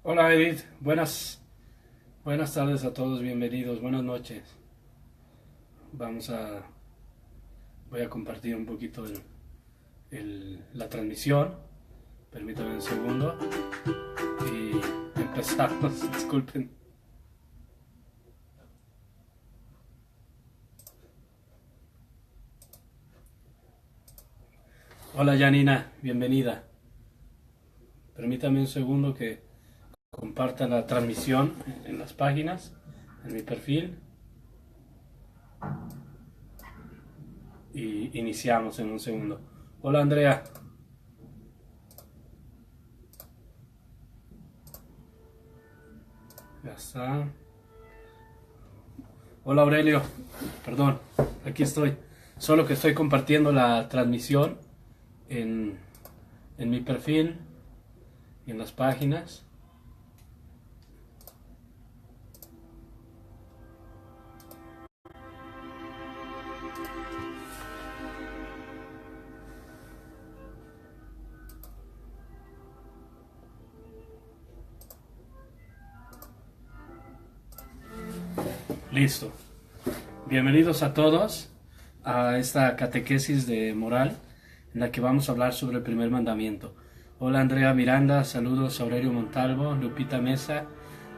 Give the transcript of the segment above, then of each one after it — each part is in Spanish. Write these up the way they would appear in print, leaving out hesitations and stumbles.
Hola Edith, buenas tardes a todos, bienvenidos, buenas noches. Vamos a, Voy a compartir un poquito la transmisión. Permítame un segundo y empezamos. Disculpen. Hola Janina, bienvenida. Permítame un segundo que comparta la transmisión en las páginas, en mi perfil, y iniciamos en un segundo. Hola Andrea, ya está. Hola Aurelio, perdón, aquí estoy. Solo que estoy compartiendo la transmisión en, en mi perfil y en las páginas. Listo. Bienvenidos a todos a esta catequesis de moral en la que vamos a hablar sobre el primer mandamiento. Hola Andrea Miranda, saludos Aurelio Montalvo, Lupita Mesa,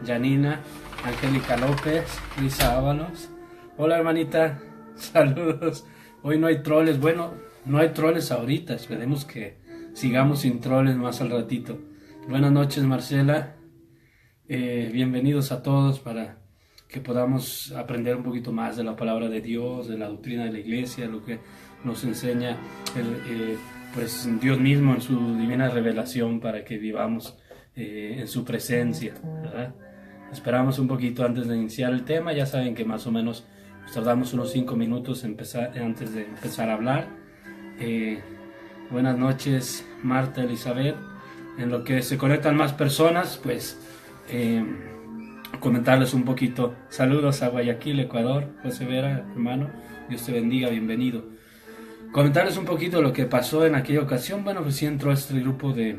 Janina, Angélica López, Luisa Ábalos. Hola hermanita, saludos. Hoy no hay troles, bueno, no hay troles ahorita, esperemos que sigamos sin troles más al ratito. Buenas noches Marcela, bienvenidos a todos para que podamos aprender un poquito más de la palabra de Dios, de la doctrina de la iglesia, lo que nos enseña pues Dios mismo en su divina revelación para que vivamos en su presencia, ¿verdad? Esperamos un poquito antes de iniciar el tema, ya saben que más o menos nos tardamos unos 5 minutos antes de empezar a hablar. Eh, Buenas noches Marta, Elizabeth. En lo que se conectan más personas, pues eh, comentarles un poquito. Saludos a Guayaquil, Ecuador. José Vera, hermano, Dios te bendiga, bienvenido. Comentarles un poquito lo que pasó en aquella ocasión. Bueno, pues sí entró este grupo de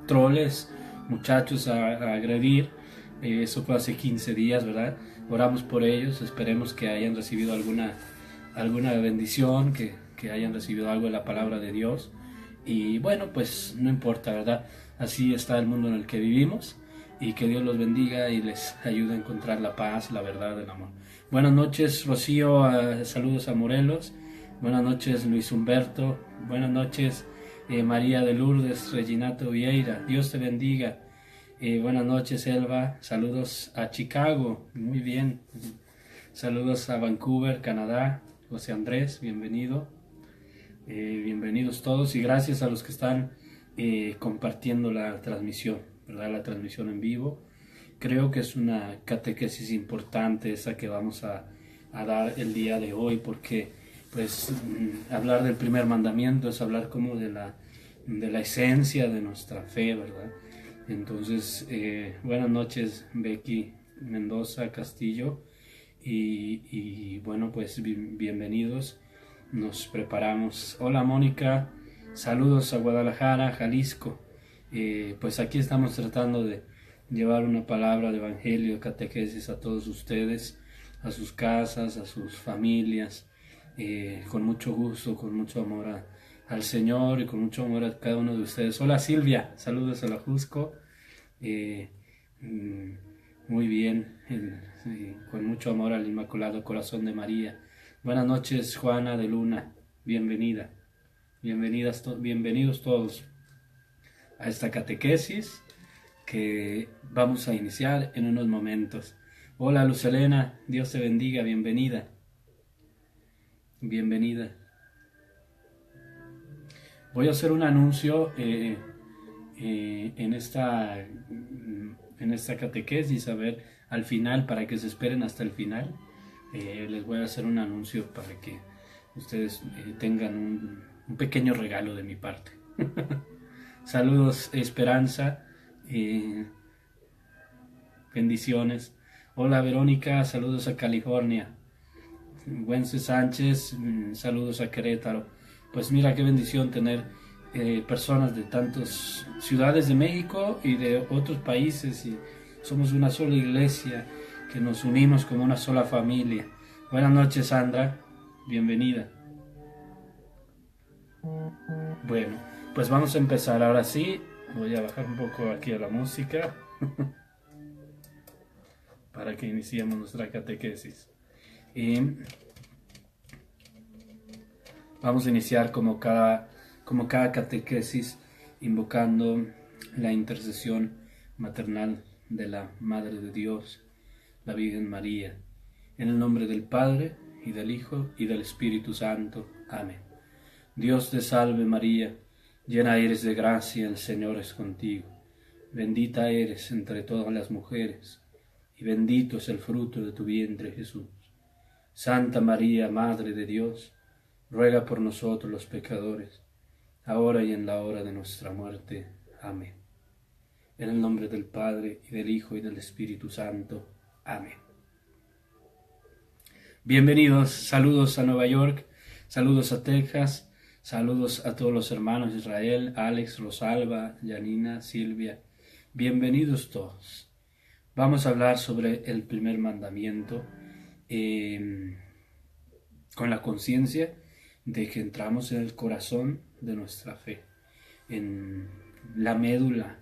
troles, muchachos a agredir. Eso fue hace 15 días, ¿verdad? Oramos por ellos, esperemos que hayan recibido alguna bendición, que hayan recibido algo de la palabra de Dios. Y bueno, pues no importa, ¿verdad? Así está el mundo en el que vivimos y que Dios los bendiga y les ayude a encontrar la paz, la verdad, el amor. Buenas noches, Rocío, saludos a Morelos. Buenas noches, Luis Humberto. Buenas noches, María de Lourdes, Reginato Vieira. Dios te bendiga. Buenas noches, Elba. Saludos a Chicago. Muy bien. Saludos a Vancouver, Canadá. José Andrés, bienvenido. Bienvenidos todos y gracias a los que están compartiendo la transmisión, ¿verdad? La transmisión en vivo. Creo que es una catequesis importante esa que vamos a dar el día de hoy porque pues hablar del primer mandamiento es hablar como de la esencia de nuestra fe, ¿verdad? Entonces, buenas noches Becky Mendoza Castillo bueno, pues bienvenidos. Nos preparamos. Hola Mónica, saludos a Guadalajara, Jalisco. Pues aquí estamos tratando de llevar una palabra de evangelio, de catequesis a todos ustedes, a sus casas, a sus familias, con mucho gusto, con mucho amor al Señor y con mucho amor a cada uno de ustedes. Hola Silvia, saludos a la Jusco. Eh, mm, Muy bien, con mucho amor al Inmaculado Corazón de María. Buenas noches, Juana de Luna, bienvenida, bienvenidos todos a esta catequesis que vamos a iniciar en unos momentos. Hola, Luz Elena, Dios te bendiga, bienvenida. Voy a hacer un anuncio en esta catequesis, a ver, al final, para que se esperen hasta el final, les voy a hacer un anuncio para que ustedes tengan un pequeño regalo de mi parte. Saludos, Esperanza, eh, bendiciones. Hola, Verónica, saludos a California. Wences Sánchez, saludos a Querétaro. Pues mira qué bendición tener personas de tantas ciudades de México y de otros países, y somos una sola iglesia que nos unimos como una sola familia. Buenas noches, Sandra, bienvenida. Bueno, pues vamos a empezar ahora sí. Voy a bajar un poco aquí a la música para que iniciemos nuestra catequesis. Y vamos a iniciar como cada catequesis invocando la intercesión maternal de la Madre de Dios, la Virgen María, en el nombre del Padre, y del Hijo, y del Espíritu Santo. Amén. Dios te salve María, llena eres de gracia, el Señor es contigo. Bendita eres entre todas las mujeres, y bendito es el fruto de tu vientre Jesús. Santa María, Madre de Dios, ruega por nosotros los pecadores, ahora y en la hora de nuestra muerte. Amén. En el nombre del Padre, y del Hijo, y del Espíritu Santo. Amén. Bienvenidos, saludos a Nueva York, saludos a Texas, saludos a todos los hermanos de Israel, Alex, Rosalba, Janina, Silvia. Bienvenidos todos. Vamos a hablar sobre el primer mandamiento con la conciencia de que entramos en el corazón de nuestra fe, en la médula,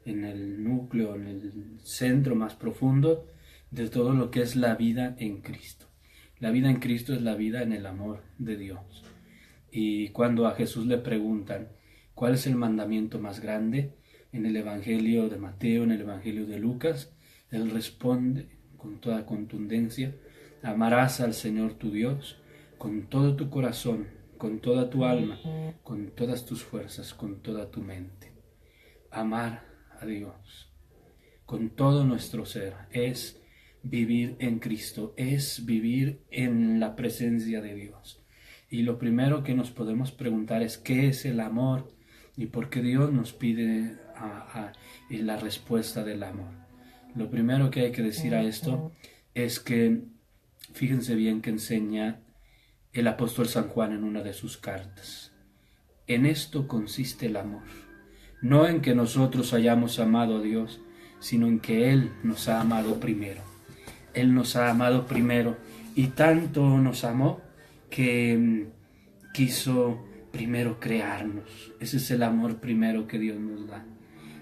en el núcleo, en el centro más profundo de todo lo que es la vida en Cristo. La vida en Cristo es la vida en el amor de Dios. Y cuando a Jesús le preguntan cuál es el mandamiento más grande, en el Evangelio de Mateo, en el Evangelio de Lucas, Él responde con toda contundencia: amarás al Señor tu Dios con todo tu corazón, con toda tu alma, con todas tus fuerzas, con toda tu mente. Amar a Dios con todo nuestro ser es vivir en Cristo, es vivir en la presencia de Dios. Y lo primero que nos podemos preguntar es ¿qué es el amor? Y por qué Dios nos pide la respuesta del amor. Lo primero que hay que decir a esto es que fíjense bien que enseña el apóstol San Juan en una de sus cartas. En esto consiste el amor, no en que nosotros hayamos amado a Dios, sino en que Él nos ha amado primero. Él nos ha amado primero y tanto nos amó que quiso primero crearnos. Ese es el amor primero que Dios nos da.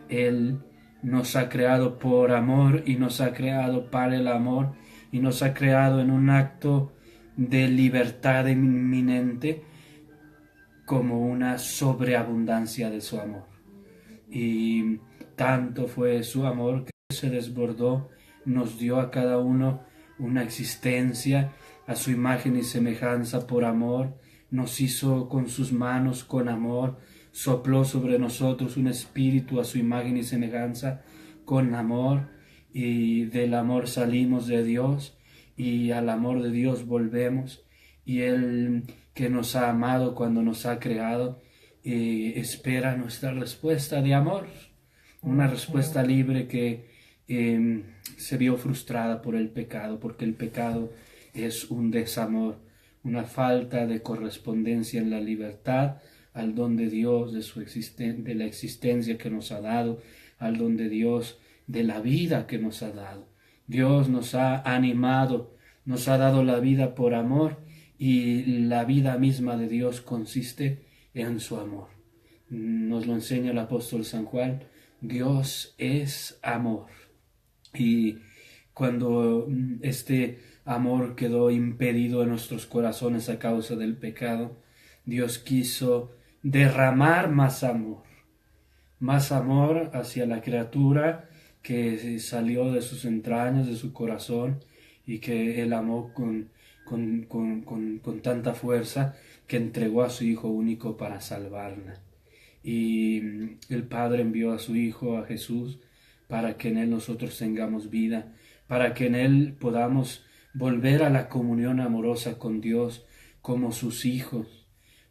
Él nos ha creado por amor y nos ha creado para el amor y nos ha creado en un acto de libertad inminente como una sobreabundancia de su amor. Y tanto fue su amor que se desbordó, nos dio a cada uno una existencia a su imagen y semejanza por amor, nos hizo con sus manos con amor, sopló sobre nosotros un espíritu a su imagen y semejanza con amor, y del amor salimos de Dios y al amor de Dios volvemos, y Él que nos ha amado cuando nos ha creado espera nuestra respuesta de amor, una respuesta libre que se vio frustrada por el pecado, porque el pecado es un desamor, una falta de correspondencia en la libertad al don de Dios, de la existencia que nos ha dado, al don de Dios, de la vida que nos ha dado. Dios nos ha animado, nos ha dado la vida por amor, y la vida misma de Dios consiste en su amor. Nos lo enseña el apóstol San Juan: Dios es amor. Y cuando este amor quedó impedido en nuestros corazones a causa del pecado, Dios quiso derramar más amor hacia la criatura que salió de sus entrañas, de su corazón, y que Él amó con tanta fuerza que entregó a su Hijo único para salvarla. Y el Padre envió a su Hijo, a Jesús, para que en Él nosotros tengamos vida, para que en Él podamos volver a la comunión amorosa con Dios como sus hijos,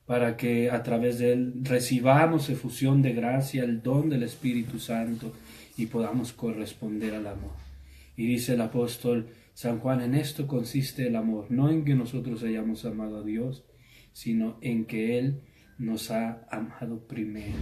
para que a través de Él recibamos efusión de gracia, el don del Espíritu Santo, y podamos corresponder al amor. Y dice el apóstol San Juan: en esto consiste el amor, no en que nosotros hayamos amado a Dios, sino en que Él nos ha amado primero.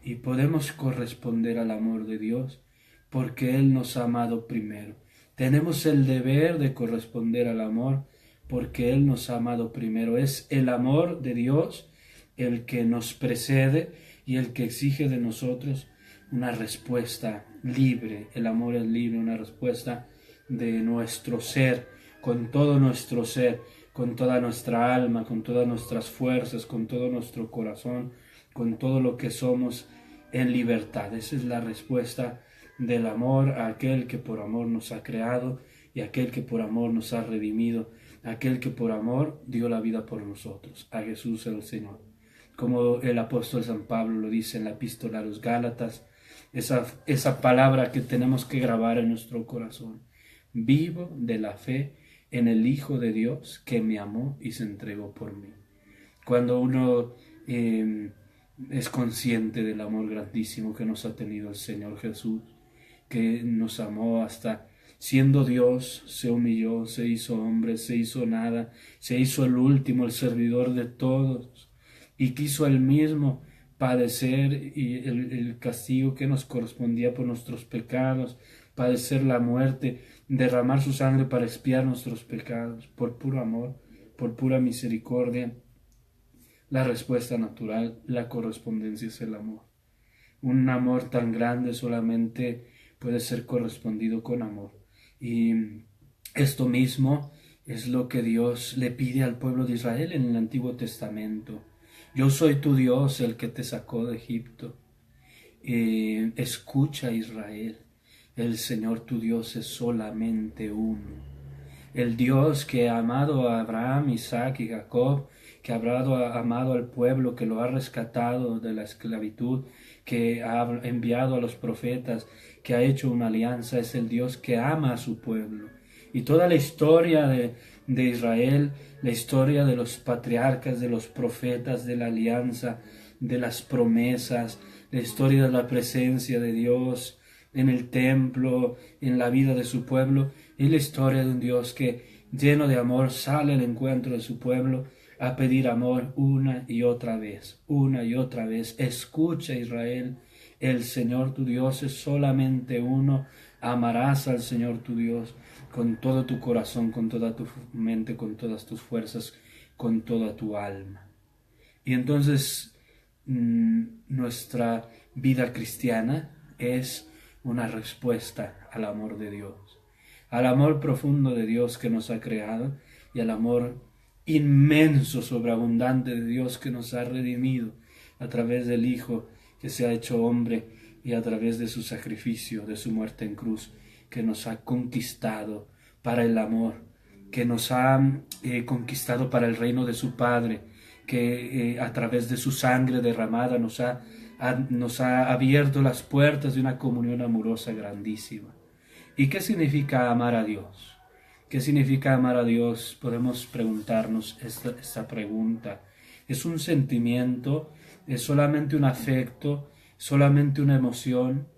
Y podemos corresponder al amor de Dios porque Él nos ha amado primero. Tenemos el deber de corresponder al amor porque Él nos ha amado primero. Es el amor de Dios el que nos precede y el que exige de nosotros una respuesta libre. El amor es libre, una respuesta de nuestro ser, con todo nuestro ser, con toda nuestra alma, con todas nuestras fuerzas, con todo nuestro corazón, con todo lo que somos en libertad. Esa es la respuesta del amor a aquel que por amor nos ha creado y aquel que por amor nos ha redimido, aquel que por amor dio la vida por nosotros, a Jesús el Señor. Como el apóstol San Pablo lo dice en la epístola a los Gálatas, esa palabra que tenemos que grabar en nuestro corazón. Vivo de la fe en el Hijo de Dios que me amó y se entregó por mí. Cuando uno es consciente del amor grandísimo que nos ha tenido el Señor Jesús, que nos amó hasta siendo Dios, se humilló, se hizo hombre, se hizo nada, se hizo el último, el servidor de todos, y quiso él mismo padecer y el castigo que nos correspondía por nuestros pecados, padecer la muerte, derramar su sangre para expiar nuestros pecados, por puro amor, por pura misericordia. La respuesta natural, la correspondencia es el amor. Un amor tan grande solamente puede ser correspondido con amor. Y esto mismo es lo que Dios le pide al pueblo de Israel en el Antiguo Testamento. Yo soy tu Dios, el que te sacó de Egipto. Escucha, Israel, el Señor tu Dios es solamente uno. El Dios que ha amado a Abraham, Isaac y Jacob, que ha amado al pueblo, que lo ha rescatado de la esclavitud, que ha enviado a los profetas, que ha hecho una alianza, es el Dios que ama a su pueblo. Y toda la historia de Israel, la historia de los patriarcas, de los profetas, de la alianza, de las promesas, la historia de la presencia de Dios en el templo, en la vida de su pueblo, es la historia de un Dios que, lleno de amor, sale al encuentro de su pueblo a pedir amor una y otra vez, una y otra vez. Escucha, Israel, el Señor tu Dios es solamente uno. Amarás al Señor tu Dios con todo tu corazón, con toda tu mente, con todas tus fuerzas, con toda tu alma. Y entonces nuestra vida cristiana es una respuesta al amor de Dios, al amor profundo de Dios que nos ha creado y al amor inmenso, sobreabundante de Dios que nos ha redimido a través del Hijo que se ha hecho hombre y a través de su sacrificio, de su muerte en cruz, que nos ha conquistado para el amor, que nos ha conquistado para el reino de su Padre, que a través de su sangre derramada nos ha abierto las puertas de una comunión amorosa grandísima. ¿Y qué significa amar a Dios? ¿Qué significa amar a Dios? Podemos preguntarnos esta pregunta. ¿Es un sentimiento? ¿Es solamente un afecto? ¿Solamente una emoción?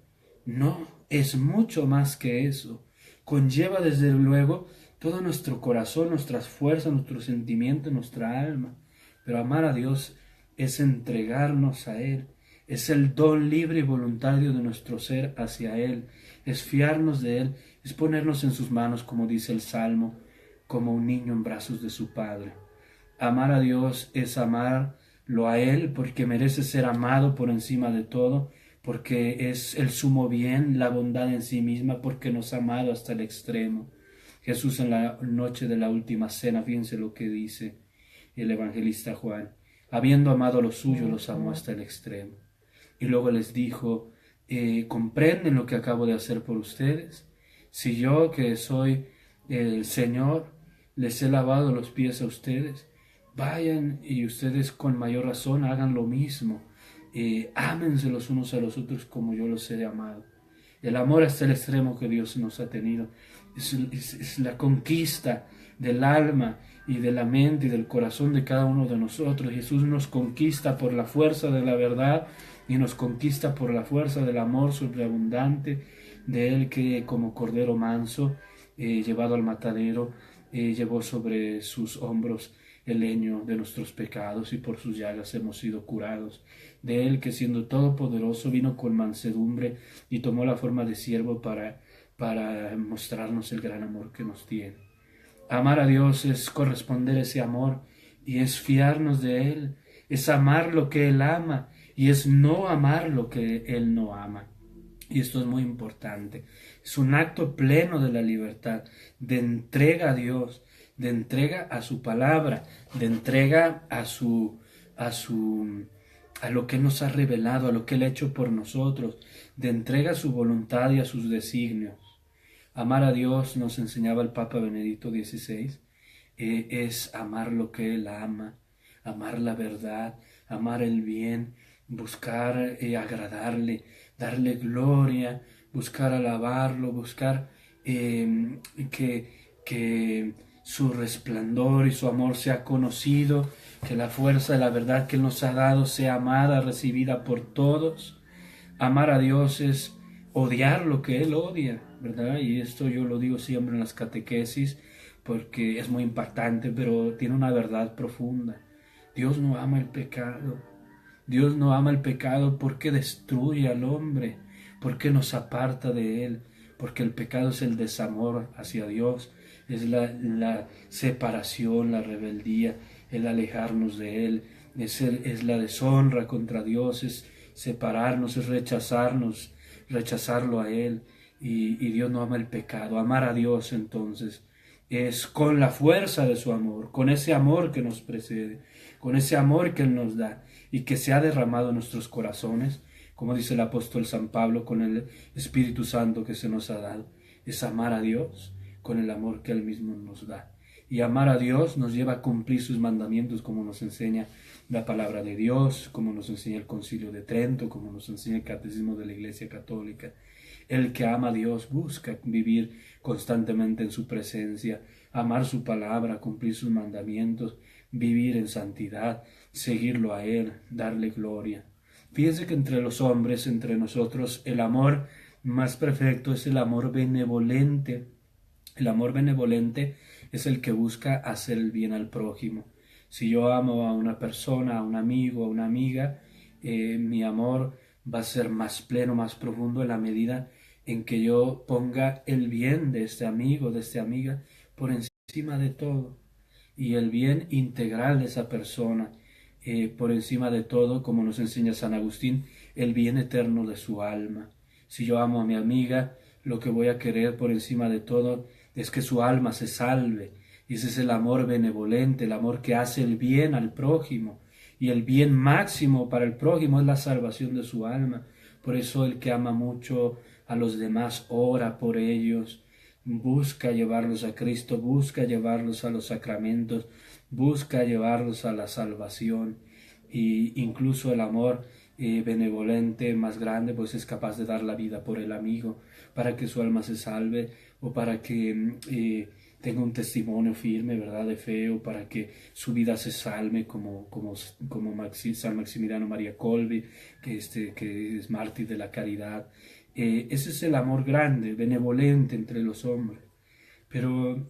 No, es mucho más que eso. Conlleva desde luego todo nuestro corazón, nuestras fuerzas, nuestro sentimiento, nuestra alma. Pero amar a Dios es entregarnos a Él. Es el don libre y voluntario de nuestro ser hacia Él. Es fiarnos de Él. Es ponernos en sus manos, como dice el Salmo, como un niño en brazos de su Padre. Amar a Dios es amarlo a Él porque merece ser amado por encima de todo, porque es el sumo bien, la bondad en sí misma, porque nos ha amado hasta el extremo. Jesús en la noche de la última cena, fíjense lo que dice el evangelista Juan. Habiendo amado a los suyos, los amó hasta el extremo. Y luego les dijo, ¿comprenden lo que acabo de hacer por ustedes? Si yo, que soy el Señor, les he lavado los pies a ustedes, vayan y ustedes con mayor razón hagan lo mismo. Ámense los unos a los otros como yo los he amado. El amor hasta el extremo que Dios nos ha tenido es la conquista del alma y de la mente y del corazón de cada uno de nosotros. Jesús nos conquista por la fuerza de la verdad y nos conquista por la fuerza del amor sobreabundante de Él, que como cordero manso llevado al matadero llevó sobre sus hombros el leño de nuestros pecados y por sus llagas hemos sido curados. De Él que siendo todopoderoso vino con mansedumbre y tomó la forma de siervo para mostrarnos el gran amor que nos tiene. Amar a Dios es corresponder a ese amor y es fiarnos de Él, es amar lo que Él ama y es no amar lo que Él no ama. Y esto es muy importante. Es un acto pleno de la libertad, de entrega a Dios, de entrega a su palabra, de entrega a lo que Él nos ha revelado, a lo que Él ha hecho por nosotros, de entrega a su voluntad y a sus designios. Amar a Dios, nos enseñaba el Papa Benedicto XVI, es amar lo que Él ama, amar la verdad, amar el bien, buscar agradarle, darle gloria, buscar alabarlo, buscar que su resplandor y su amor sea conocido, que la fuerza de la verdad que Él nos ha dado sea amada, recibida por todos. Amar a Dios es odiar lo que Él odia, ¿verdad? Y esto yo lo digo siempre en las catequesis porque es muy impactante, pero tiene una verdad profunda. Dios no ama el pecado. Dios no ama el pecado porque destruye al hombre, porque nos aparta de Él, porque el pecado es el desamor hacia Dios, es la separación, la rebeldía, el alejarnos de Él, es la deshonra contra Dios, es separarnos, es rechazarnos, rechazarlo a Él, y Dios no ama el pecado. Amar a Dios entonces es con la fuerza de su amor, con ese amor que nos precede, con ese amor que Él nos da y que se ha derramado en nuestros corazones, como dice el apóstol San Pablo, con el Espíritu Santo que se nos ha dado. Es amar a Dios con el amor que Él mismo nos da. Y amar a Dios nos lleva a cumplir sus mandamientos, como nos enseña la palabra de Dios, como nos enseña el Concilio de Trento, como nos enseña el Catecismo de la Iglesia Católica. El que ama a Dios busca vivir constantemente en su presencia, amar su palabra, cumplir sus mandamientos, vivir en santidad, seguirlo a Él, darle gloria. Fíjense que entre los hombres, entre nosotros, el amor más perfecto es el amor benevolente. El amor benevolente es el que busca hacer el bien al prójimo. Si yo amo a una persona, a un amigo, a una amiga, mi amor va a ser más pleno, más profundo en la medida en que yo ponga el bien de este amigo, de esta amiga, por encima de todo, y el bien integral de esa persona, por encima de todo, como nos enseña San Agustín, el bien eterno de su alma. Si yo amo a mi amiga, lo que voy a querer por encima de todo es que su alma se salve, y ese es el amor benevolente, el amor que hace el bien al prójimo, y el bien máximo para el prójimo es la salvación de su alma. Por eso el que ama mucho a los demás ora por ellos, busca llevarlos a Cristo, busca llevarlos a los sacramentos, busca llevarlos a la salvación, y incluso el amor benevolente más grande pues es capaz de dar la vida por el amigo para que su alma se salve, o para que tenga un testimonio firme, ¿verdad?, de fe, o para que su vida se salve como San Maximiliano María Kolbe, que es mártir de la caridad. Ese es el amor grande, benevolente entre los hombres. Pero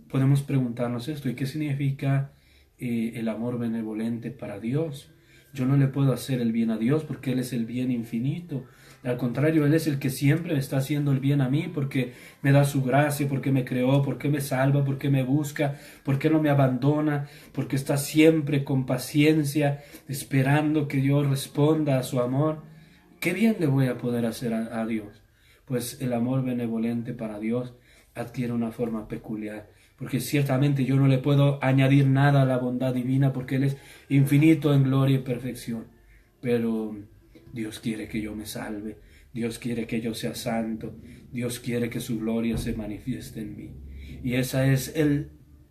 podemos preguntarnos esto: ¿y qué significa el amor benevolente para Dios? Yo no le puedo hacer el bien a Dios porque Él es el bien infinito. Al contrario, Él es el que siempre me está haciendo el bien a mí, porque me da su gracia, porque me creó, porque me salva, porque me busca, porque no me abandona, porque está siempre con paciencia esperando que yo responda a su amor. ¿Qué bien le voy a poder hacer a Dios? Pues el amor benevolente para Dios adquiere una forma peculiar, porque ciertamente yo no le puedo añadir nada a la bondad divina, porque Él es infinito en gloria y perfección, pero Dios quiere que yo me salve, Dios quiere que yo sea santo, Dios quiere que su gloria se manifieste en mí, y ese es el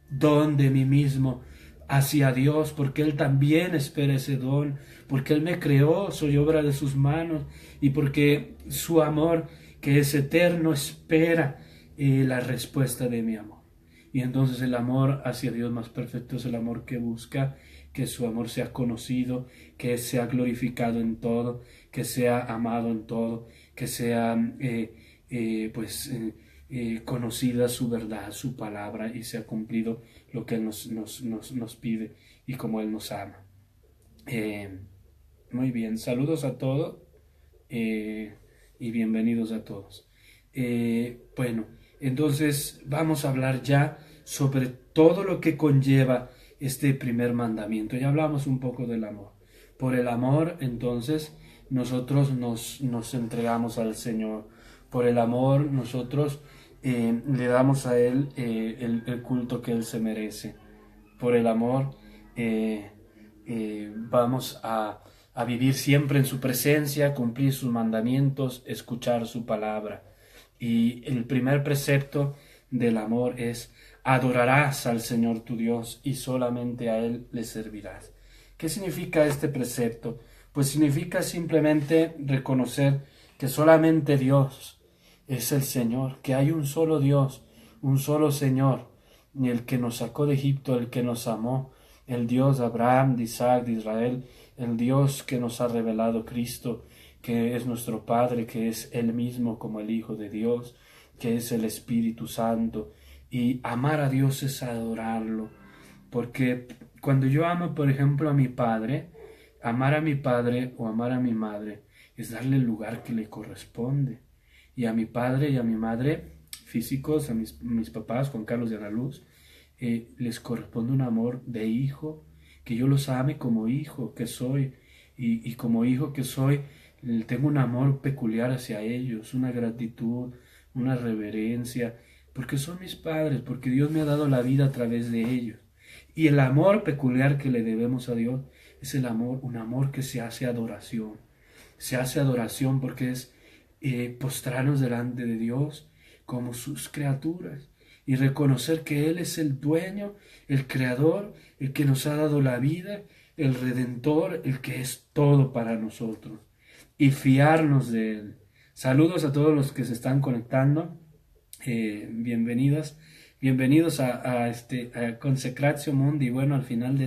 don de mí mismo hacia Dios, porque Él también espera ese don, porque Él me creó, soy obra de sus manos, y porque su amor, que es eterno, espera la respuesta de mi amor. Y entonces el amor hacia Dios más perfecto es el amor que busca que su amor sea conocido, que sea glorificado en todo, que sea amado en todo, que sea conocida su verdad, su palabra, y se ha cumplido lo que Él nos pide y como Él nos ama. Muy bien, saludos a todos y bienvenidos a todos. Bueno, entonces vamos a hablar ya sobre todo lo que conlleva este primer mandamiento. Ya hablamos un poco del amor. Por el amor, entonces, nosotros nos entregamos al Señor. Por el amor, nosotros le damos a Él el culto que Él se merece. Por el amor, vamos a vivir siempre en su presencia, cumplir sus mandamientos, escuchar su palabra. Y el primer precepto del amor es: adorarás al Señor tu Dios y solamente a Él le servirás. ¿Qué significa este precepto? Pues significa simplemente reconocer que solamente Dios es el Señor, que hay un solo Dios, un solo Señor, el que nos sacó de Egipto, el que nos amó, el Dios de Abraham, de Isaac, de Israel, el Dios que nos ha revelado Cristo, que es nuestro Padre, que es Él mismo como el Hijo de Dios, que es el Espíritu Santo. Y amar a Dios es adorarlo, porque cuando yo amo, por ejemplo, a mi padre, amar a mi padre o amar a mi madre es darle el lugar que le corresponde. Y a mi padre y a mi madre, físicos, a mis papás, Juan Carlos y Ana Luz, les corresponde un amor de hijo, que yo los ame como hijo que soy, y como hijo que soy, tengo un amor peculiar hacia ellos, una gratitud, una reverencia, porque son mis padres, porque Dios me ha dado la vida a través de ellos. Y el amor peculiar que le debemos a Dios es el amor, un amor que se hace adoración. Se hace adoración porque es postrarnos delante de Dios como sus criaturas y reconocer que Él es el dueño, el creador, el que nos ha dado la vida, el redentor, el que es todo para nosotros, y fiarnos de Él. Saludos a todos los que se están conectando. Bienvenidos a Consecratio Mundi. Bueno, al final de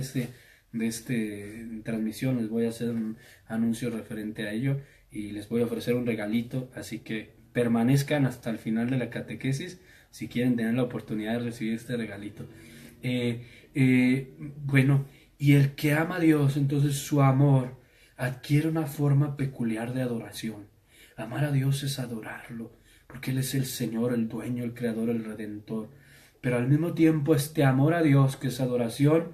este transmisión les voy a hacer un anuncio referente a ello y les voy a ofrecer un regalito, así que permanezcan hasta el final de la catequesis si quieren tener la oportunidad de recibir este regalito. Bueno, y el que ama a Dios, entonces su amor adquiere una forma peculiar de adoración. Amar a Dios es adorarlo, porque Él es el Señor, el dueño, el creador, el redentor. Pero al mismo tiempo este amor a Dios, que es adoración,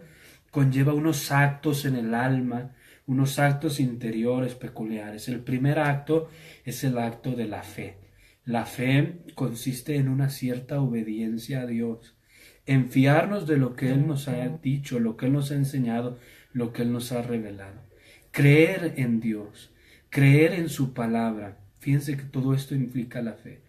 conlleva unos actos en el alma, unos actos interiores peculiares. El primer acto es el acto de la fe. La fe consiste en una cierta obediencia a Dios, en fiarnos de lo que Él nos ha dicho, lo que Él nos ha enseñado, lo que Él nos ha revelado. Creer en Dios, creer en su palabra. Fíjense que todo esto implica la fe.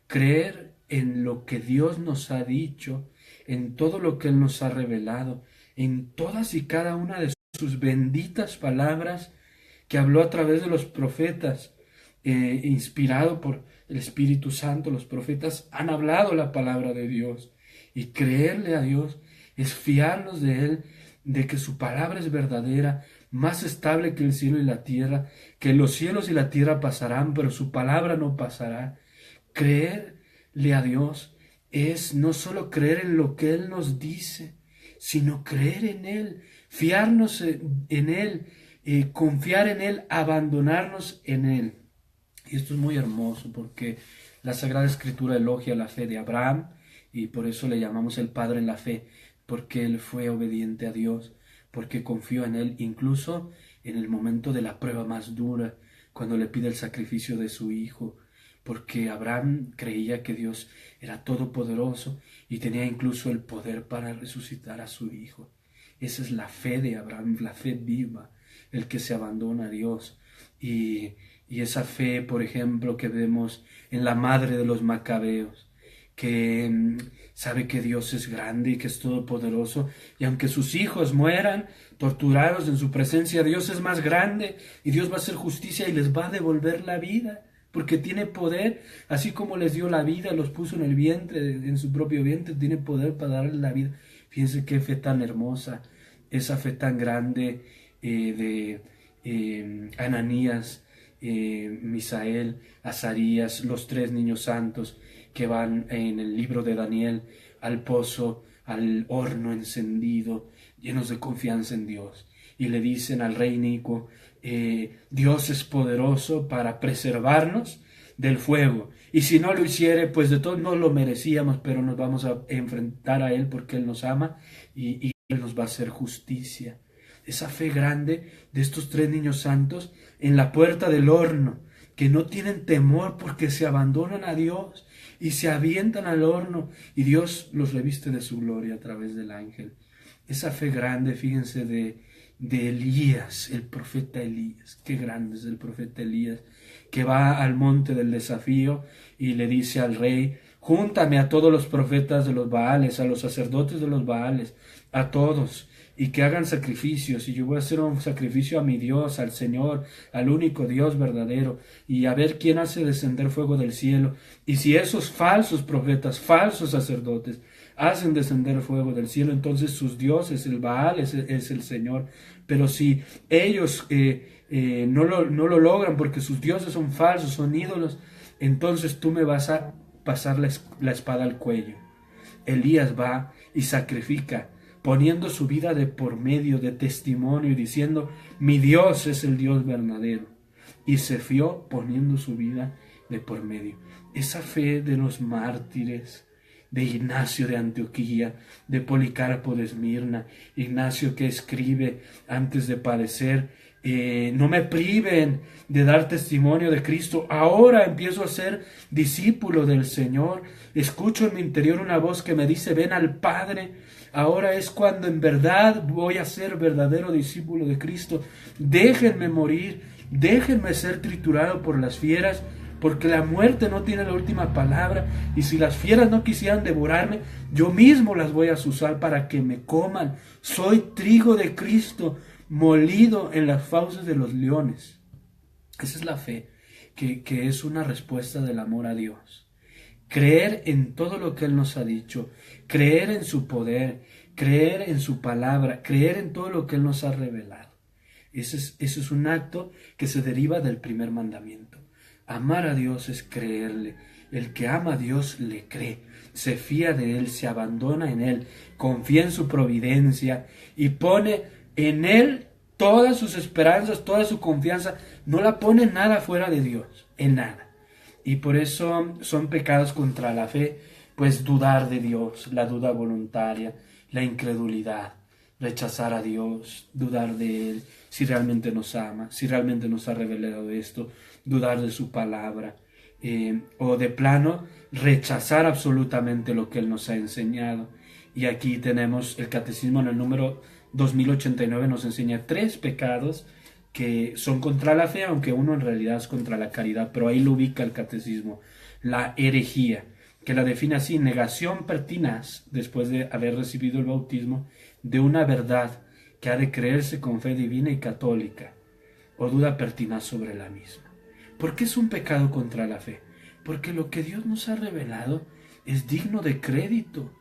Creer en lo que Dios nos ha dicho, en todo lo que Él nos ha revelado, en todas y cada una de sus benditas palabras que habló a través de los profetas, inspirado por el Espíritu Santo. Los profetas han hablado la palabra de Dios, y creerle a Dios es fiarnos de Él, de que su palabra es verdadera, más estable que el cielo y la tierra, que los cielos y la tierra pasarán, pero su palabra no pasará. Creerle a Dios es no solo creer en lo que Él nos dice, sino creer en Él, fiarnos en Él, confiar en Él, abandonarnos en Él. Y esto es muy hermoso porque la Sagrada Escritura elogia la fe de Abraham, y por eso le llamamos el Padre en la fe, porque él fue obediente a Dios, porque confió en Él, incluso en el momento de la prueba más dura, cuando le pide el sacrificio de su hijo, porque Abraham creía que Dios era todopoderoso y tenía incluso el poder para resucitar a su hijo. Esa es la fe de Abraham, la fe viva, el que se abandona a Dios. Y esa fe, por ejemplo, que vemos en la madre de los macabeos, que sabe que Dios es grande y que es todopoderoso, y aunque sus hijos mueran torturados en su presencia, Dios es más grande y Dios va a hacer justicia y les va a devolver la vida, porque tiene poder, así como les dio la vida, los puso en el vientre, en su propio vientre, tiene poder para darles la vida. Fíjense qué fe tan hermosa, esa fe tan grande de Ananías, Misael, Azarías, los tres niños santos, que van en el libro de Daniel al pozo, al horno encendido, llenos de confianza en Dios. Y le dicen al rey Nico, Dios es poderoso para preservarnos del fuego. Y si no lo hiciere, pues de todos no lo merecíamos, pero nos vamos a enfrentar a Él porque Él nos ama y Él nos va a hacer justicia. Esa fe grande de estos tres niños santos en la puerta del horno, que no tienen temor porque se abandonan a Dios y se avientan al horno y Dios los reviste de su gloria a través del ángel. Esa fe grande, fíjense, de Elías, el profeta Elías. Qué grande es el profeta Elías, que va al monte del desafío y le dice al rey, júntame a todos los profetas de los Baales, a los sacerdotes de los Baales, a todos, y que hagan sacrificios, y yo voy a hacer un sacrificio a mi Dios, al Señor, al único Dios verdadero, y a ver quién hace descender fuego del cielo. Y si esos falsos profetas, falsos sacerdotes, hacen descender fuego del cielo, entonces sus dioses, el Baal es el Señor. Pero si ellos no lo logran porque sus dioses son falsos, son ídolos, entonces tú me vas a pasar la espada al cuello. Elías va y sacrifica, poniendo su vida de por medio, de testimonio, y diciendo, mi Dios es el Dios verdadero. Y se fió poniendo su vida de por medio. Esa fe de los mártires, de Ignacio de Antioquía, de Policarpo de Esmirna, Ignacio que escribe antes de padecer, no me priven de dar testimonio de Cristo, ahora empiezo a ser discípulo del Señor, escucho en mi interior una voz que me dice, ven al Padre, ahora es cuando en verdad voy a ser verdadero discípulo de Cristo, déjenme morir, déjenme ser triturado por las fieras, porque la muerte no tiene la última palabra, y si las fieras no quisieran devorarme, yo mismo las voy a azuzar para que me coman. Soy trigo de Cristo, molido en las fauces de los leones. Esa es la fe, que es una respuesta del amor a Dios. Creer en todo lo que Él nos ha dicho, creer en su poder, creer en su palabra, creer en todo lo que Él nos ha revelado. Ese es un acto que se deriva del primer mandamiento. Amar a Dios es creerle. El que ama a Dios le cree, se fía de Él, se abandona en Él, confía en su providencia y pone en Él todas sus esperanzas, toda su confianza. No la pone en nada fuera de Dios, en nada. Y por eso son pecados contra la fe, pues dudar de Dios, la duda voluntaria, la incredulidad, rechazar a Dios, dudar de Él, si realmente nos ama, si realmente nos ha revelado esto, dudar de su palabra, o de plano rechazar absolutamente lo que Él nos ha enseñado. Y aquí tenemos el catecismo en el número 2089, nos enseña 3 pecados que son contra la fe, aunque uno en realidad es contra la caridad, pero ahí lo ubica el catecismo. La herejía, que la define así: negación pertinaz, después de haber recibido el bautismo, de una verdad que ha de creerse con fe divina y católica, o duda pertinaz sobre la misma. ¿Por qué es un pecado contra la fe? Porque lo que Dios nos ha revelado es digno de crédito.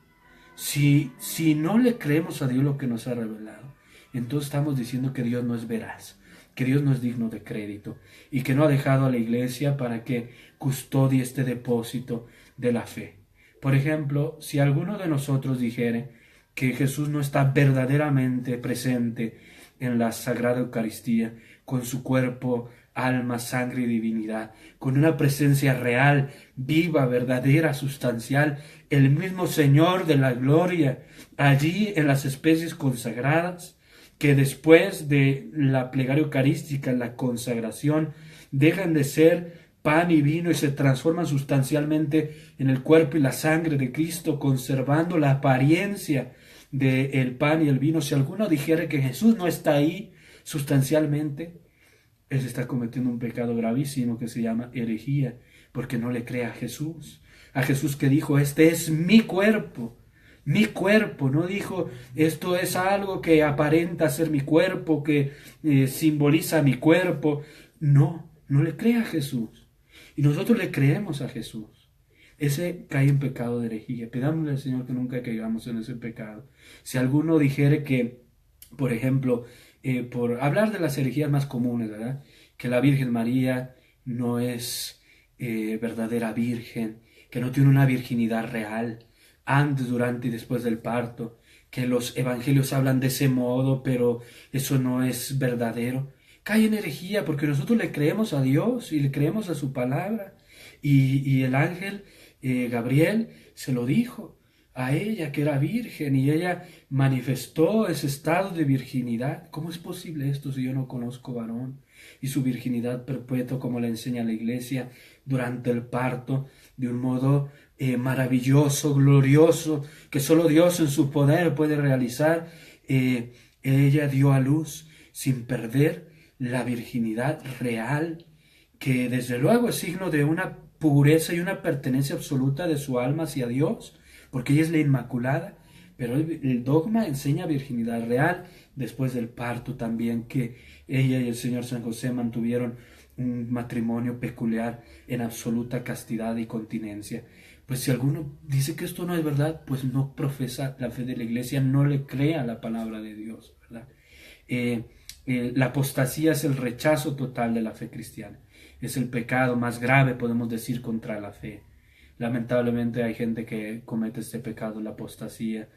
Si no le creemos a Dios lo que nos ha revelado, entonces estamos diciendo que Dios no es veraz, que Dios no es digno de crédito y que no ha dejado a la iglesia para que custodie este depósito de la fe. Por ejemplo, si alguno de nosotros dijere que Jesús no está verdaderamente presente en la Sagrada Eucaristía, con su cuerpo, alma, sangre y divinidad, con una presencia real, viva, verdadera, sustancial, el mismo Señor de la gloria, allí en las especies consagradas, que después de la plegaria eucarística, la consagración, dejan de ser pan y vino y se transforman sustancialmente en el cuerpo y la sangre de Cristo, conservando la apariencia del pan y el vino. Si alguno dijera que Jesús no está ahí sustancialmente, él está cometiendo un pecado gravísimo que se llama herejía, porque no le cree a Jesús que dijo, este es mi cuerpo, no dijo, esto es algo que aparenta ser mi cuerpo, que simboliza mi cuerpo. No le cree a Jesús. Y nosotros le creemos a Jesús. Ese cae en pecado de herejía. Pidámosle al Señor que nunca caigamos en ese pecado. Si alguno dijere que, por ejemplo, por hablar de las herejías más comunes, ¿verdad?, que la Virgen María no es verdadera Virgen, que no tiene una virginidad real, antes, durante y después del parto, que los evangelios hablan de ese modo, pero eso no es verdadero. Cae en herejía porque nosotros le creemos a Dios y le creemos a su palabra. Y el ángel Gabriel se lo dijo a ella, que era virgen, y ella manifestó ese estado de virginidad. ¿Cómo es posible esto si yo no conozco varón? Y su virginidad perpetua, como le enseña la Iglesia, durante el parto, de un modo maravilloso, glorioso, que solo Dios en su poder puede realizar. Ella dio a luz sin perder la virginidad real, que desde luego es signo de una pureza y una pertenencia absoluta de su alma hacia Dios, porque ella es la Inmaculada, pero el dogma enseña virginidad real después del parto también, que ella y el Señor San José mantuvieron un matrimonio peculiar en absoluta castidad y continencia. Pues si alguno dice que esto no es verdad, pues no profesa la fe de la Iglesia, no le crea la palabra de Dios, ¿verdad? La apostasía es el rechazo total de la fe cristiana. Es el pecado más grave, podemos decir, contra la fe. Lamentablemente hay gente que comete este pecado, la apostasía,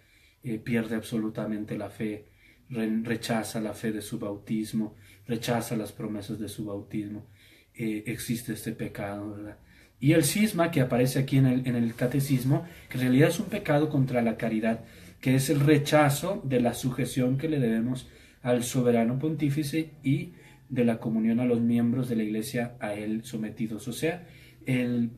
pierde absolutamente la fe, rechaza la fe de su bautismo, rechaza las promesas de su bautismo. Existe este pecado, ¿verdad? Y el cisma que aparece aquí en el catecismo, que en realidad es un pecado contra la caridad, que es el rechazo de la sujeción que le debemos al soberano pontífice y de la comunión a los miembros de la Iglesia a él sometidos. O sea, el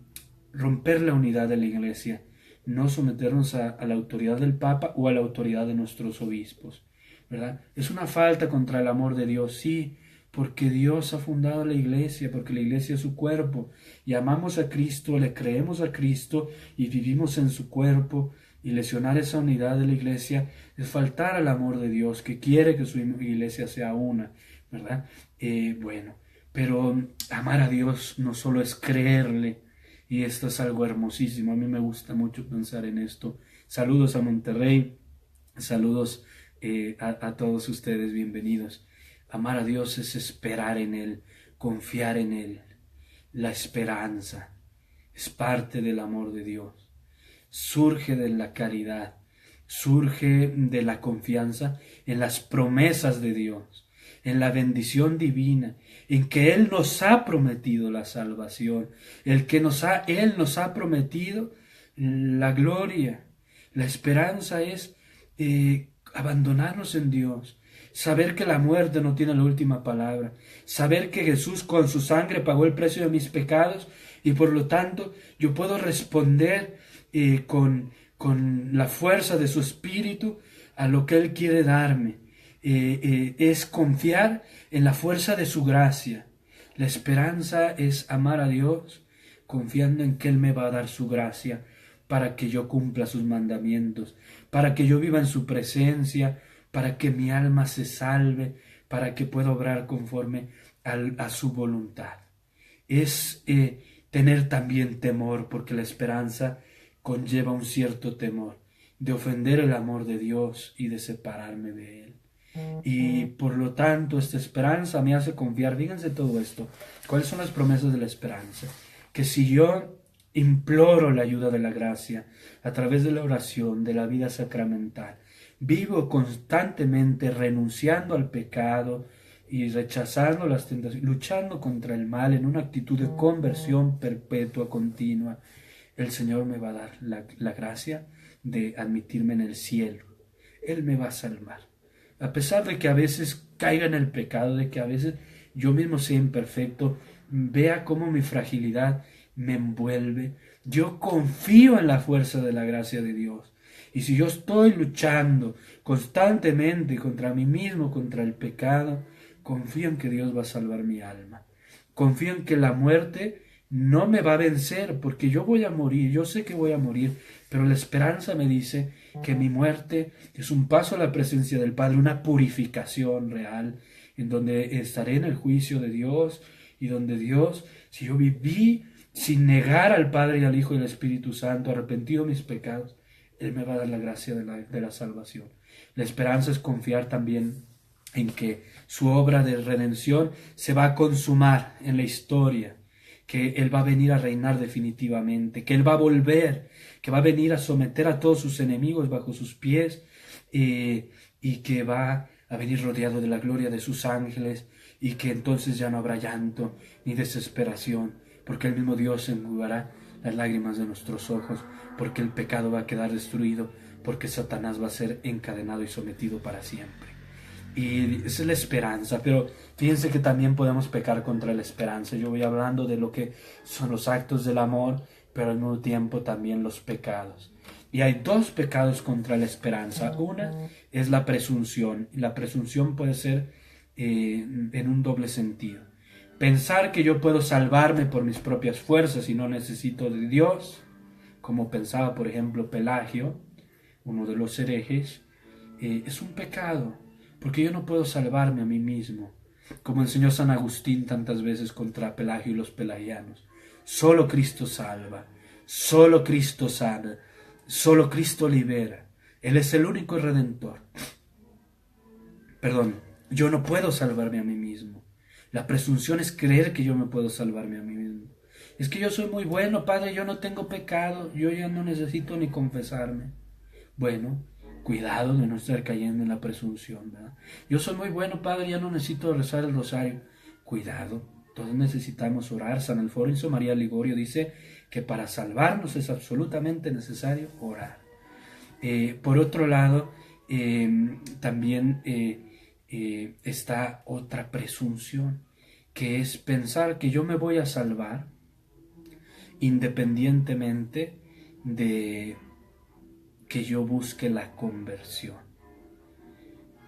romper la unidad de la Iglesia, no someternos a la autoridad del Papa o a la autoridad de nuestros obispos, ¿verdad? Es una falta contra el amor de Dios, sí, porque Dios ha fundado la Iglesia, porque la Iglesia es su cuerpo, y amamos a Cristo, le creemos a Cristo y vivimos en su cuerpo. Y lesionar esa unidad de la Iglesia es faltar al amor de Dios, que quiere que su Iglesia sea una, ¿verdad? Bueno, pero amar a Dios no solo es creerle, y esto es algo hermosísimo. A mí me gusta mucho pensar en esto. Saludos a Monterrey, saludos a todos ustedes, bienvenidos. Amar a Dios es esperar en Él, confiar en Él. La esperanza es parte del amor de Dios. Surge de la caridad, surge de la confianza en las promesas de Dios, en la bendición divina, en que Él nos ha prometido la salvación, Él nos ha prometido la gloria. La esperanza es abandonarnos en Dios, saber que la muerte no tiene la última palabra, saber que Jesús con su sangre pagó el precio de mis pecados y por lo tanto yo puedo responder con la fuerza de su espíritu a lo que Él quiere darme. Es confiar en la fuerza de su gracia. La esperanza es amar a Dios confiando en que Él me va a dar su gracia para que yo cumpla sus mandamientos, para que yo viva en su presencia, para que mi alma se salve, para que pueda obrar conforme a su voluntad. Es tener también temor, porque la esperanza conlleva un cierto temor de ofender el amor de Dios y de separarme de Él. Y por lo tanto esta esperanza me hace confiar. Fíjense todo esto. ¿Cuáles son las promesas de la esperanza? Que si yo imploro la ayuda de la gracia a través de la oración, de la vida sacramental, vivo constantemente renunciando al pecado y rechazando las tentaciones, luchando contra el mal en una actitud de conversión perpetua, continua, el Señor me va a dar la gracia de admitirme en el cielo. Él me va a salvar. A pesar de que a veces caiga en el pecado, de que a veces yo mismo sea imperfecto, vea cómo mi fragilidad me envuelve, yo confío en la fuerza de la gracia de Dios. Y si yo estoy luchando constantemente contra mí mismo, contra el pecado, confío en que Dios va a salvar mi alma. Confío en que la muerte no me va a vencer, porque yo voy a morir, yo sé que voy a morir, pero la esperanza me dice que mi muerte es un paso a la presencia del Padre, una purificación real, en donde estaré en el juicio de Dios, y donde Dios, si yo viví sin negar al Padre y al Hijo y al Espíritu Santo, arrepentido de mis pecados, Él me va a dar la gracia de la salvación. La esperanza es confiar también en que su obra de redención se va a consumar en la historia, que Él va a venir a reinar definitivamente, que Él va a volver, que va a venir a someter a todos sus enemigos bajo sus pies, y que va a venir rodeado de la gloria de sus ángeles, y que entonces ya no habrá llanto ni desesperación, porque el mismo Dios enjugará las lágrimas de nuestros ojos, porque el pecado va a quedar destruido, porque Satanás va a ser encadenado y sometido para siempre. Y esa es la esperanza, pero fíjense que también podemos pecar contra la esperanza. Yo voy hablando de lo que son los actos del amor, pero al mismo tiempo también los pecados. Y hay dos pecados contra la esperanza. Una es la presunción, y la presunción puede ser en un doble sentido. Pensar que yo puedo salvarme por mis propias fuerzas y no necesito de Dios, como pensaba por ejemplo Pelagio, uno de los herejes, es un pecado, porque yo no puedo salvarme a mí mismo, como enseñó San Agustín tantas veces contra Pelagio y los pelagianos. Solo Cristo salva, solo Cristo sana, solo Cristo libera. Él es el único redentor. Perdón, yo no puedo salvarme a mí mismo. La presunción es creer que yo me puedo salvarme a mí mismo. Es que yo soy muy bueno, Padre, yo no tengo pecado, yo ya no necesito ni confesarme. Bueno, cuidado de no estar cayendo en la presunción, ¿verdad? Yo soy muy bueno, Padre, ya no necesito rezar el rosario. Cuidado, todos necesitamos orar. San Alfonso María Ligorio dice que para salvarnos es absolutamente necesario orar. Por otro lado, también está otra presunción, que es pensar que yo me voy a salvar independientemente de que yo busque la conversión.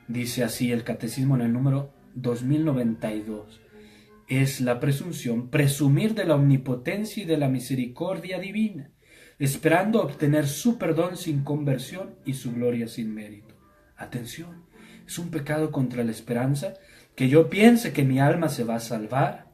Dice así el Catecismo en el número 2092. Es la presunción, presumir de la omnipotencia y de la misericordia divina, esperando obtener su perdón sin conversión y su gloria sin mérito. Atención, es un pecado contra la esperanza que yo piense que mi alma se va a salvar,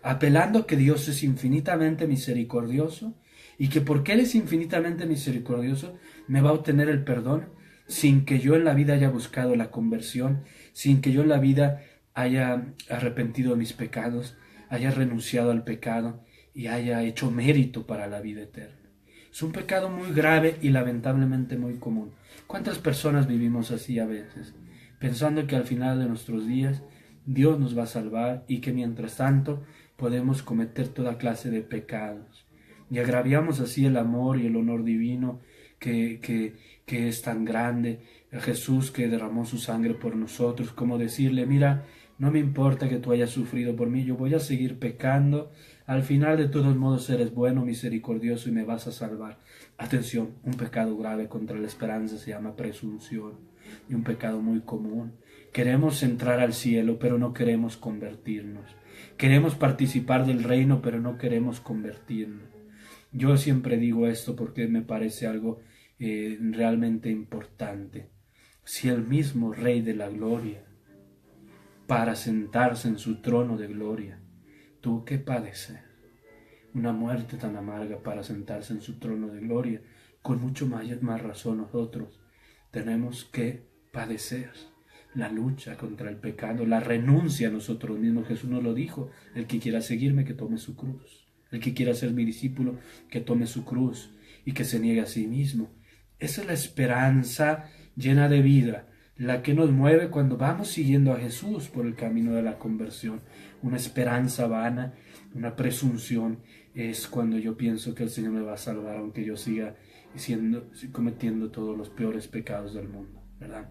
apelando a que Dios es infinitamente misericordioso y que porque Él es infinitamente misericordioso me va a obtener el perdón sin que yo en la vida haya buscado la conversión, sin que yo en la vida haya arrepentido de mis pecados, haya renunciado al pecado y haya hecho mérito para la vida eterna. Es un pecado muy grave y lamentablemente muy común. ¿Cuántas personas vivimos así a veces? Pensando que al final de nuestros días Dios nos va a salvar y que mientras tanto podemos cometer toda clase de pecados. Y agraviamos así el amor y el honor divino que es tan grande, a Jesús que derramó su sangre por nosotros, como decirle, mira, no me importa que tú hayas sufrido por mí, yo voy a seguir pecando, al final de todos modos eres bueno, misericordioso y me vas a salvar. Atención, un pecado grave contra la esperanza se llama presunción, y un pecado muy común. Queremos entrar al cielo, pero no queremos convertirnos. Queremos participar del reino, pero no queremos convertirnos. Yo siempre digo esto porque me parece algo realmente importante. Si el mismo Rey de la Gloria, para sentarse en su trono de gloria, tuvo que padecer una muerte tan amarga para sentarse en su trono de gloria, con mucho más razón nosotros tenemos que padecer la lucha contra el pecado, la renuncia a nosotros mismos. Jesús nos lo dijo: el que quiera seguirme, que tome su cruz. El que quiera ser mi discípulo, que tome su cruz y que se niegue a sí mismo. Esa es la esperanza llena de vida, la que nos mueve cuando vamos siguiendo a Jesús por el camino de la conversión. Una esperanza vana, una presunción, es cuando yo pienso que el Señor me va a salvar aunque yo siga cometiendo todos los peores pecados del mundo, ¿verdad?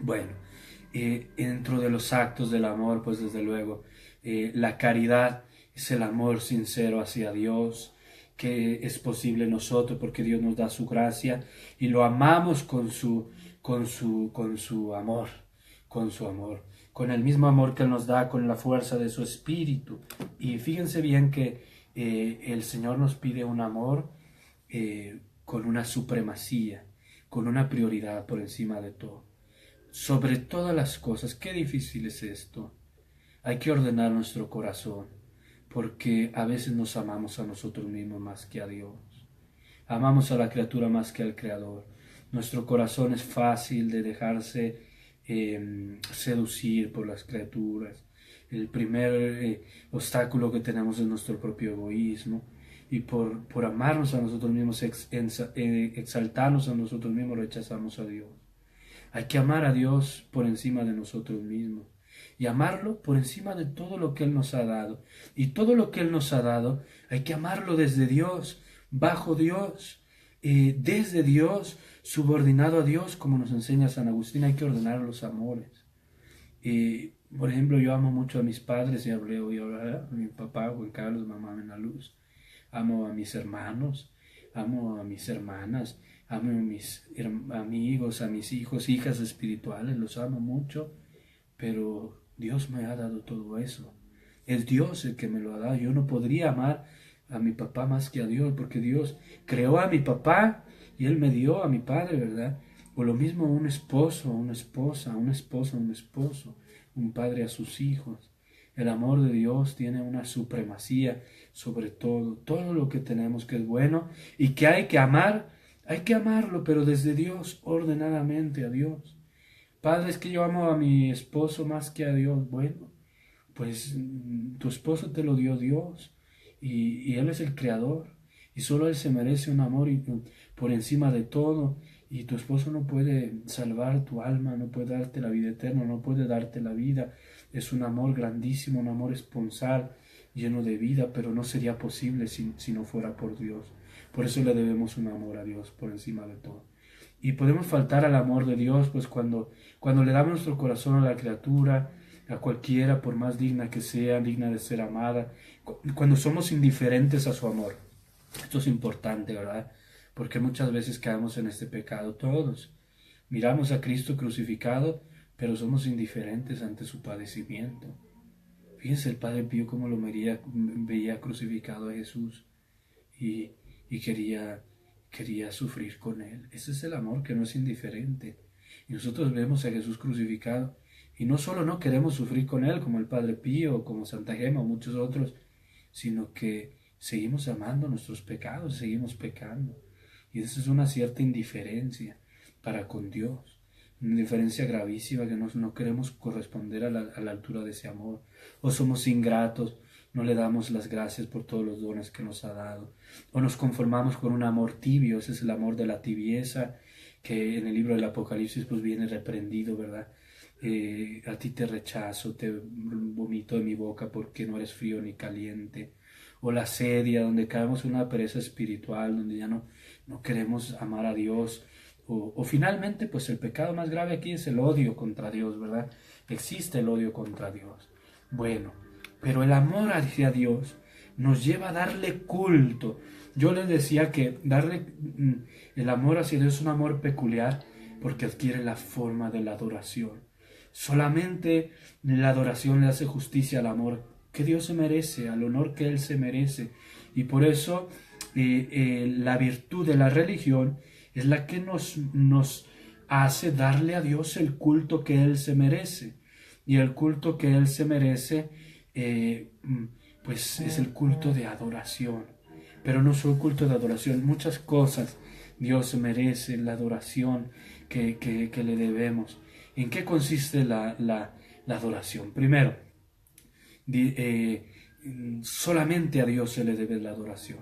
Bueno, dentro de los actos del amor, pues desde luego, la caridad es el amor sincero hacia Dios, que es posible en nosotros porque Dios nos da su gracia y lo amamos con su amor, con el mismo amor que Él nos da, con la fuerza de su espíritu. Y fíjense bien que el Señor nos pide un amor con una supremacía, con una prioridad por encima de todo. Sobre todas las cosas, qué difícil es esto. Hay que ordenar nuestro corazón, porque a veces nos amamos a nosotros mismos más que a Dios. Amamos a la criatura más que al Creador. Nuestro corazón es fácil de dejarse seducir por las criaturas. el primer obstáculo que tenemos es nuestro propio egoísmo. Y por amarnos a nosotros mismos, exaltarnos a nosotros mismos, rechazamos a Dios. Hay que amar a Dios por encima de nosotros mismos y amarlo por encima de todo lo que Él nos ha dado. Y todo lo que Él nos ha dado hay que amarlo desde Dios, bajo Dios, desde Dios, subordinado a Dios, como nos enseña San Agustín. Hay que ordenar los amores. Por ejemplo, yo amo mucho a mis padres, y hablé hoy a mi papá, Juan Carlos, mamá Ana Luz. Amo a mis hermanos, amo a mis hermanas, amo a mis amigos, a mis hijos, hijas espirituales, los amo mucho, pero Dios me ha dado todo eso. Es Dios el que me lo ha dado. Yo no podría amar a mi papá más que a Dios, porque Dios creó a mi papá y Él me dio a mi padre, ¿verdad? O lo mismo un esposo, una esposa, una esposa, un esposo, un padre a sus hijos. El amor de Dios tiene una supremacía sobre todo lo que tenemos que es bueno y que hay que amarlo, pero desde Dios, ordenadamente a Dios. Padre, es que yo amo a mi esposo más que a Dios. Bueno, pues tu esposo te lo dio Dios y Él es el creador y solo Él se merece un amor por encima de todo. Y tu esposo no puede salvar tu alma, no puede darte la vida eterna, no puede darte la vida. Es un amor grandísimo, un amor esponsal, lleno de vida, pero no sería posible si no fuera por Dios. Por eso le debemos un amor a Dios por encima de todo. Y podemos faltar al amor de Dios pues cuando le damos nuestro corazón a la criatura, a cualquiera, por más digna que sea, digna de ser amada, cuando somos indiferentes a su amor. Esto es importante, ¿verdad? Porque muchas veces caemos en este pecado todos. Miramos a Cristo crucificado, pero somos indiferentes ante su padecimiento. Fíjense el Padre Pío cómo veía crucificado a Jesús y quería sufrir con Él. Ese es el amor que no es indiferente. Y nosotros vemos a Jesús crucificado y no solo no queremos sufrir con Él, como el Padre Pío, como Santa Gema o muchos otros, sino que seguimos amando nuestros pecados, seguimos pecando. Y eso es una cierta indiferencia para con Dios, una indiferencia gravísima que no queremos corresponder a la altura de ese amor. O somos ingratos, no le damos las gracias por todos los dones que nos ha dado. O nos conformamos con un amor tibio, ese es el amor de la tibieza, que en el libro del Apocalipsis pues viene reprendido, ¿verdad? A ti te rechazo, te vomito de mi boca porque no eres frío ni caliente. O la sedia, donde caemos en una pereza espiritual, donde ya no queremos amar a Dios. O finalmente, pues el pecado más grave aquí es el odio contra Dios, ¿verdad? Existe el odio contra Dios. Bueno, pero el amor hacia Dios nos lleva a darle culto. Yo les decía que darle el amor hacia Dios es un amor peculiar porque adquiere la forma de la adoración. Solamente la adoración le hace justicia al amor que Dios se merece, al honor que Él se merece. Y por eso la virtud de la religión es la que nos hace darle a Dios el culto que Él se merece. Y el culto que Él se merece, pues es el culto de adoración. Pero no solo culto de adoración, muchas cosas Dios merece, la adoración que le debemos. ¿En qué consiste la adoración? Primero, solamente a Dios se le debe la adoración,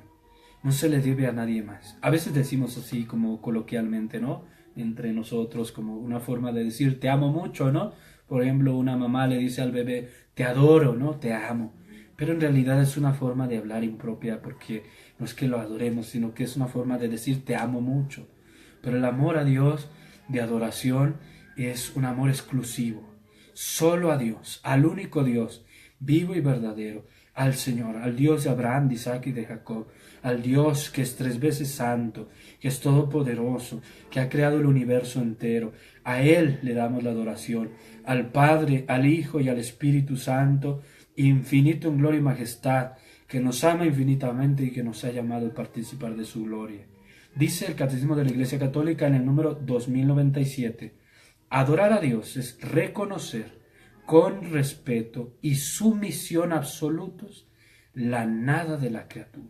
no se le debe a nadie más. A veces decimos así como coloquialmente, ¿no? Entre nosotros, como una forma de decir te amo mucho, ¿no? Por ejemplo, una mamá le dice al bebé te adoro, ¿no? Te amo. Pero en realidad es una forma de hablar impropia porque no es que lo adoremos, sino que es una forma de decir te amo mucho. Pero el amor a Dios de adoración es un amor exclusivo, solo a Dios, al único Dios, vivo y verdadero, al Señor, al Dios de Abraham, de Isaac y de Jacob, al Dios que es 3 veces santo, que es todopoderoso, que ha creado el universo entero. A Él le damos la adoración, al Padre, al Hijo y al Espíritu Santo, infinito en gloria y majestad, que nos ama infinitamente y que nos ha llamado a participar de su gloria. Dice el Catecismo de la Iglesia Católica en el número 2097, adorar a Dios es reconocer con respeto y sumisión absolutos la nada de la criatura.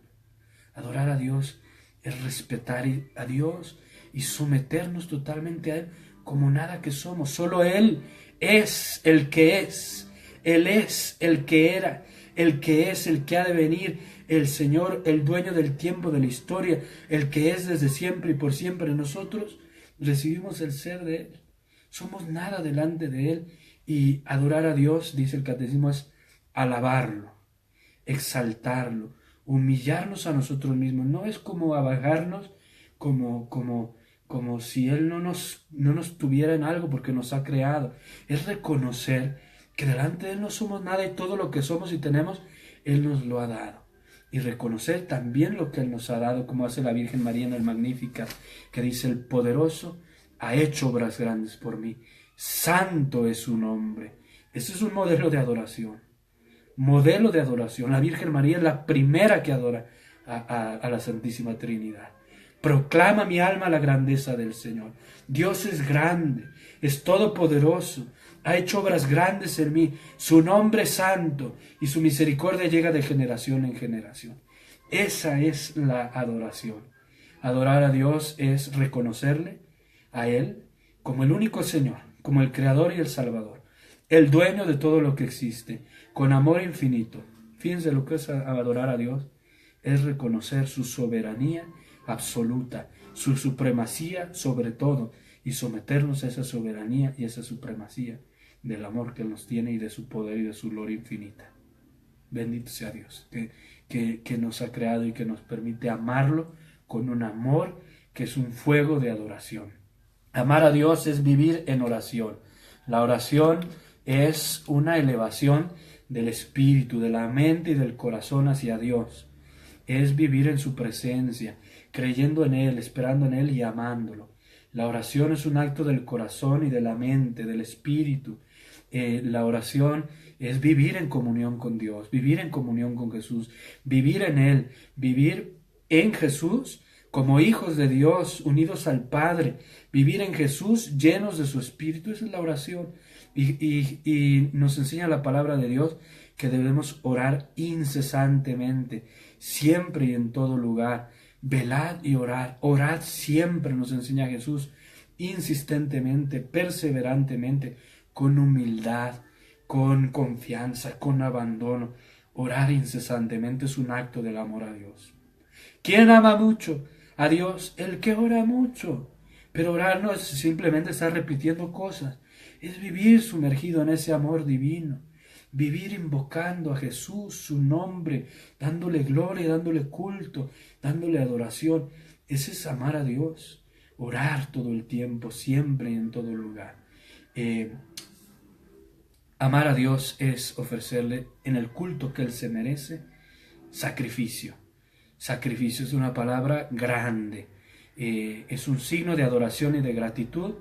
Adorar a Dios es respetar a Dios y someternos totalmente a Él como nada que somos. Solo Él es el que es. Él es el que era, el que es, el que ha de venir, el Señor, el dueño del tiempo, de la historia, el que es desde siempre y por siempre. Nosotros recibimos el ser de Él. Somos nada delante de Él. Y adorar a Dios, dice el catecismo, es alabarlo, exaltarlo, humillarnos a nosotros mismos. No es como abajarnos, como si Él no nos tuviera en algo porque nos ha creado. Es reconocer que delante de Él no somos nada y todo lo que somos y tenemos, Él nos lo ha dado. Y reconocer también lo que Él nos ha dado, como hace la Virgen María en el Magníficat, que dice: el poderoso ha hecho obras grandes por mí. Santo es su nombre. Ese es un modelo de adoración. Modelo de adoración. La Virgen María es la primera que adora a la Santísima Trinidad. Proclama mi alma la grandeza del Señor. Dios es grande, es todopoderoso, ha hecho obras grandes en mí. Su nombre es santo y su misericordia llega de generación en generación. Esa es la adoración. Adorar a Dios es reconocerle a Él como el único Señor, como el Creador y el Salvador, el dueño de todo lo que existe, con amor infinito. Fíjense lo que es adorar a Dios: es reconocer su soberanía absoluta, su supremacía sobre todo, y someternos a esa soberanía y esa supremacía del amor que Él nos tiene y de su poder y de su gloria infinita. Bendito sea Dios, que nos ha creado y que nos permite amarlo con un amor que es un fuego de adoración. Amar a Dios es vivir en oración. La oración es una elevación del espíritu, de la mente y del corazón hacia Dios. Es vivir en su presencia, creyendo en Él, esperando en Él y amándolo. La oración es un acto del corazón y de la mente, del espíritu. La oración es vivir en comunión con Dios, vivir en comunión con Jesús, vivir en Él, vivir en Jesús como hijos de Dios, unidos al Padre, vivir en Jesús llenos de su espíritu. Esa es la oración. Y nos enseña la palabra de Dios que debemos orar incesantemente, siempre y en todo lugar. Velad y orad. Orad siempre, nos enseña Jesús, insistentemente, perseverantemente, con humildad, con confianza, con abandono. Orar incesantemente es un acto del amor a Dios. ¿Quién ama mucho a Dios? El que ora mucho. Pero orar no es simplemente estar repitiendo cosas, es vivir sumergido en ese amor divino, vivir invocando a Jesús, su nombre, dándole gloria, dándole culto, dándole adoración. Ese es amar a Dios, orar todo el tiempo, siempre y en todo lugar. Amar a Dios es ofrecerle en el culto que Él se merece sacrificio. Sacrificio es una palabra grande, es un signo de adoración y de gratitud,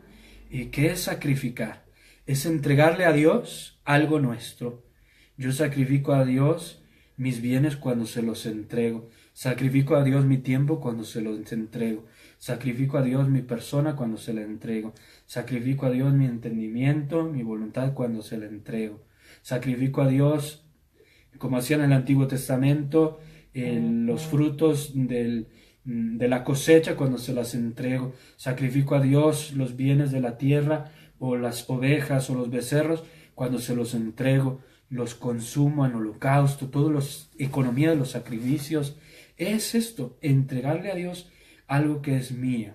que es sacrificar, es entregarle a Dios algo nuestro. Yo sacrifico a Dios mis bienes cuando se los entrego, sacrifico a Dios mi tiempo cuando se los entrego, sacrifico a Dios mi persona cuando se la entrego, sacrifico a Dios mi entendimiento, mi voluntad cuando se la entrego, sacrifico a Dios, como hacía en el Antiguo Testamento, los frutos de la cosecha cuando se las entrego. Sacrifico a Dios los bienes de la tierra, o las ovejas o los becerros cuando se los entrego. Los consumo en holocausto. Toda la economía de los sacrificios es esto: entregarle a Dios algo que es mío,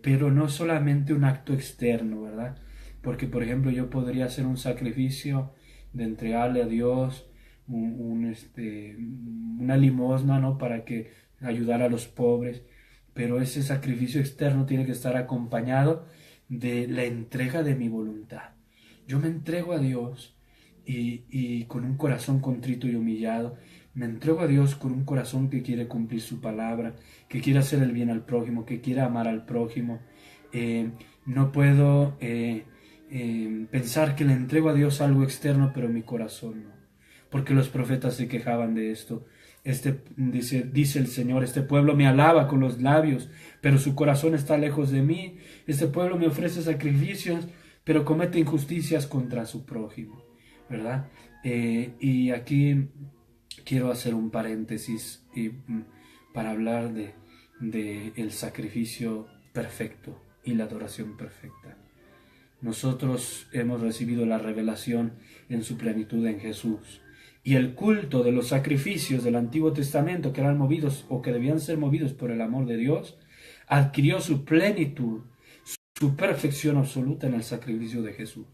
pero no solamente un acto externo, ¿verdad? Porque, por ejemplo, yo podría hacer un sacrificio de entregarle a Dios una limosna, ¿no?, para que ayudar a los pobres, pero ese sacrificio externo tiene que estar acompañado de la entrega de mi voluntad. Yo me entrego a Dios y con un corazón contrito y humillado, me entrego a Dios con un corazón que quiere cumplir su palabra, que quiere hacer el bien al prójimo, que quiere amar al prójimo. No puedo pensar que le entrego a Dios algo externo, pero mi corazón no. Porque los profetas se quejaban de esto. Dice el Señor: este pueblo me alaba con los labios, pero su corazón está lejos de mí. Este pueblo me ofrece sacrificios, pero comete injusticias contra su prójimo, ¿verdad? Y aquí quiero hacer un paréntesis para hablar de el sacrificio perfecto y la adoración perfecta. nosotros hemos recibido la revelación en su plenitud en Jesús. Y el culto de los sacrificios del Antiguo Testamento, que eran movidos o que debían ser movidos por el amor de Dios, adquirió su plenitud, su perfección absoluta en el sacrificio de Jesús.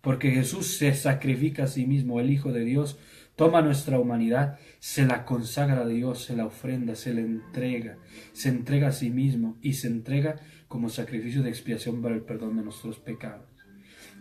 Porque Jesús se sacrifica a sí mismo, el Hijo de Dios, toma nuestra humanidad, se la consagra a Dios, se la ofrenda, se entrega a sí mismo y se entrega como sacrificio de expiación para el perdón de nuestros pecados.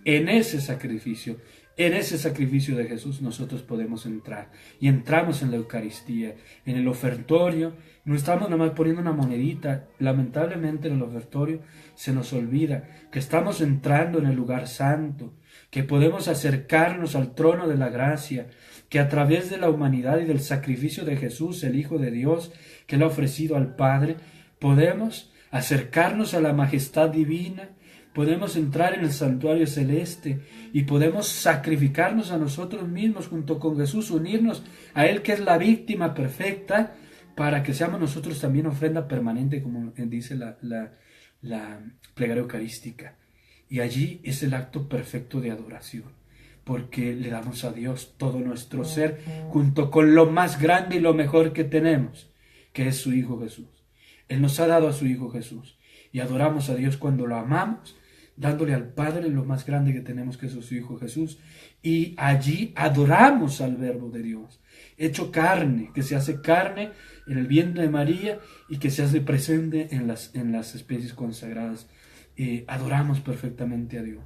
En ese sacrificio de Jesús nosotros podemos entrar. Y entramos en la Eucaristía, en el ofertorio. No estamos nada más poniendo una monedita. Lamentablemente en el ofertorio se nos olvida que estamos entrando en el lugar santo, que podemos acercarnos al trono de la gracia, que a través de la humanidad y del sacrificio de Jesús, el Hijo de Dios, que le ha ofrecido al Padre, podemos acercarnos a la majestad divina, podemos entrar en el santuario celeste y podemos sacrificarnos a nosotros mismos junto con Jesús, unirnos a Él que es la víctima perfecta, para que seamos nosotros también ofrenda permanente, como dice la plegaria eucarística. Y allí es el acto perfecto de adoración, porque le damos a Dios todo nuestro ser, junto con lo más grande y lo mejor que tenemos, que es su Hijo Jesús. Él nos ha dado a su Hijo Jesús, y adoramos a Dios cuando lo amamos, dándole al Padre lo más grande que tenemos, que es su Hijo Jesús, y allí adoramos al Verbo de Dios, hecho carne, que se hace carne en el vientre de María y que se hace presente en las especies consagradas. Adoramos perfectamente a Dios.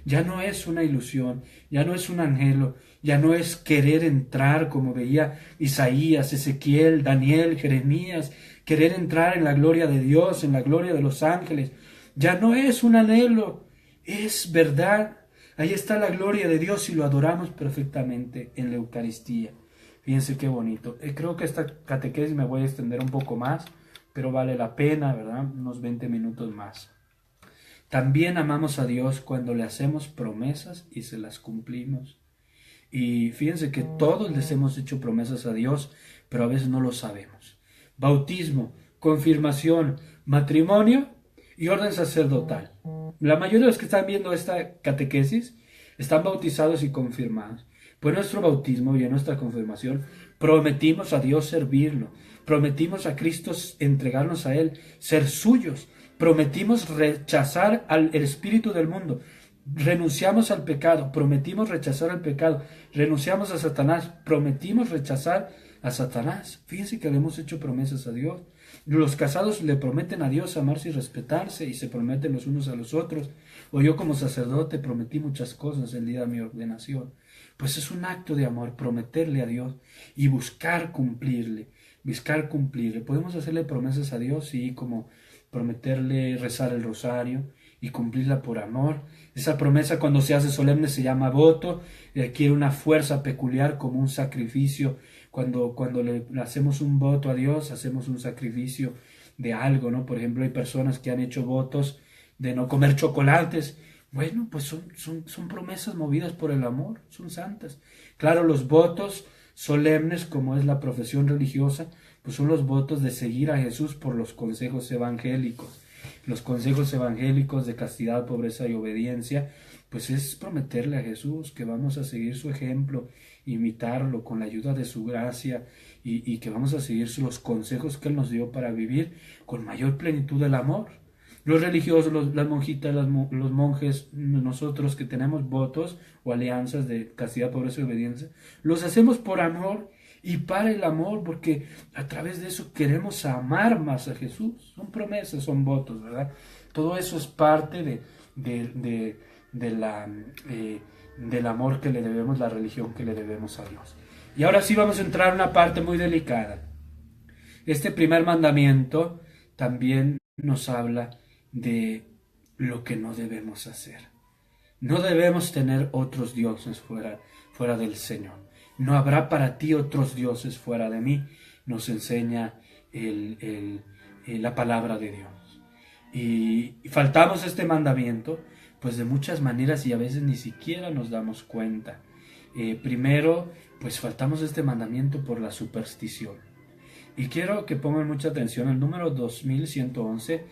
Ya no es una ilusión, ya no es un anhelo, ya no es querer entrar como veía Isaías, Ezequiel, Daniel, Jeremías, querer entrar en la gloria de Dios, en la gloria de los ángeles. Ya no es un anhelo, es verdad. Ahí está la gloria de Dios y lo adoramos perfectamente en la Eucaristía. Fíjense qué bonito. Creo que esta catequesis me voy a extender un poco más, pero vale la pena, ¿verdad? Unos 20 minutos más. También amamos a Dios cuando le hacemos promesas y se las cumplimos. Y fíjense que todos les hemos hecho promesas a Dios, pero a veces no lo sabemos. Bautismo, confirmación, matrimonio y orden sacerdotal. La mayoría de los que están viendo esta catequesis están bautizados y confirmados. Pues nuestro bautismo y en nuestra confirmación prometimos a Dios servirlo, prometimos a Cristo entregarnos a Él, ser suyos, prometimos rechazar al espíritu del mundo, renunciamos al pecado, prometimos rechazar al pecado, renunciamos a Satanás, prometimos rechazar a Satanás. Fíjense que le hemos hecho promesas a Dios. Los casados le prometen a Dios amarse y respetarse y se prometen los unos a los otros. O yo como sacerdote prometí muchas cosas el día de mi ordenación. Pues es un acto de amor prometerle a Dios y buscar cumplirle. Podemos hacerle promesas a Dios, sí, como prometerle rezar el rosario y cumplirla por amor. Esa promesa cuando se hace solemne se llama voto, adquiere una fuerza peculiar como un sacrificio. Cuando le hacemos un voto a Dios, hacemos un sacrificio de algo, ¿no? Por ejemplo, hay personas que han hecho votos de no comer chocolates. Bueno, pues son promesas movidas por el amor, son santas. Claro, los votos solemnes, como es la profesión religiosa, pues son los votos de seguir a Jesús por los consejos evangélicos. Los consejos evangélicos de castidad, pobreza y obediencia, pues es prometerle a Jesús que vamos a seguir su ejemplo, imitarlo con la ayuda de su gracia y que vamos a seguir los consejos que Él nos dio para vivir con mayor plenitud del amor. Los religiosos, las monjitas, los monjes, nosotros que tenemos votos o alianzas de castidad, pobreza y obediencia, los hacemos por amor y para el amor, porque a través de eso queremos amar más a Jesús. Son promesas, son votos, ¿verdad? Todo eso es parte del amor que le debemos, la religión que le debemos a Dios. Y ahora sí vamos a entrar a una parte muy delicada. Este primer mandamiento también nos habla de lo que no debemos hacer. No debemos tener otros dioses fuera del Señor. No habrá para ti otros dioses fuera de mí, nos enseña la palabra de Dios. Y faltamos este mandamiento, pues de muchas maneras y a veces ni siquiera nos damos cuenta. Primero, pues faltamos este mandamiento por la superstición. Y quiero que pongan mucha atención, el número 2111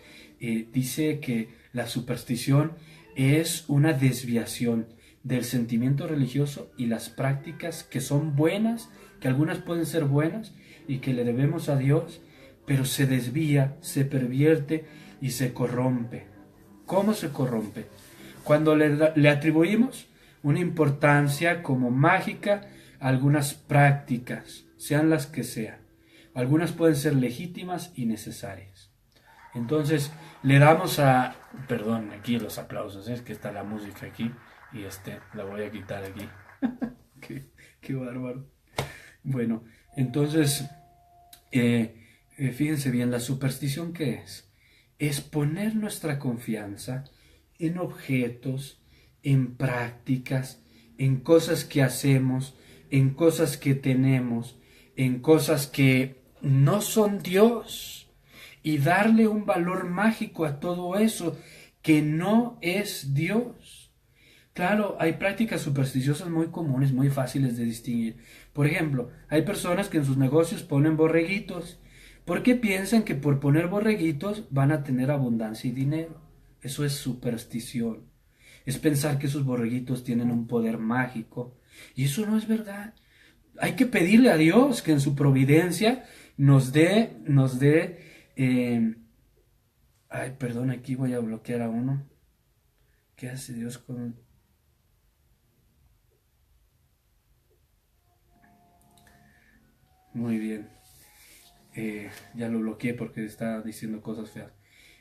dice que la superstición es una desviación del sentimiento religioso y las prácticas que son buenas, que algunas pueden ser buenas y que le debemos a Dios, pero se desvía, se pervierte y se corrompe. ¿Cómo se corrompe? Cuando le atribuimos una importancia como mágica a algunas prácticas, sean las que sean. Algunas pueden ser legítimas y necesarias. Entonces le damos a... Perdón, aquí los aplausos, es que está la música aquí y la voy a quitar aquí. qué bárbaro. Bueno, entonces, fíjense bien, la superstición, ¿qué es? Es poner nuestra confianza en objetos, en prácticas, en cosas que hacemos, en cosas que tenemos, en cosas que no son Dios, y darle un valor mágico a todo eso que no es Dios. Claro, hay prácticas supersticiosas muy comunes, muy fáciles de distinguir. Por ejemplo, hay personas que en sus negocios ponen borreguitos, porque piensan que por poner borreguitos van a tener abundancia y dinero. Eso es superstición. Es pensar que esos borreguitos tienen un poder mágico. Y eso no es verdad. Hay que pedirle a Dios que en su providencia nos dé, ay, perdón, aquí voy a bloquear a uno. ¿Qué hace Dios con...? Muy bien. Ya lo bloqueé porque está diciendo cosas feas.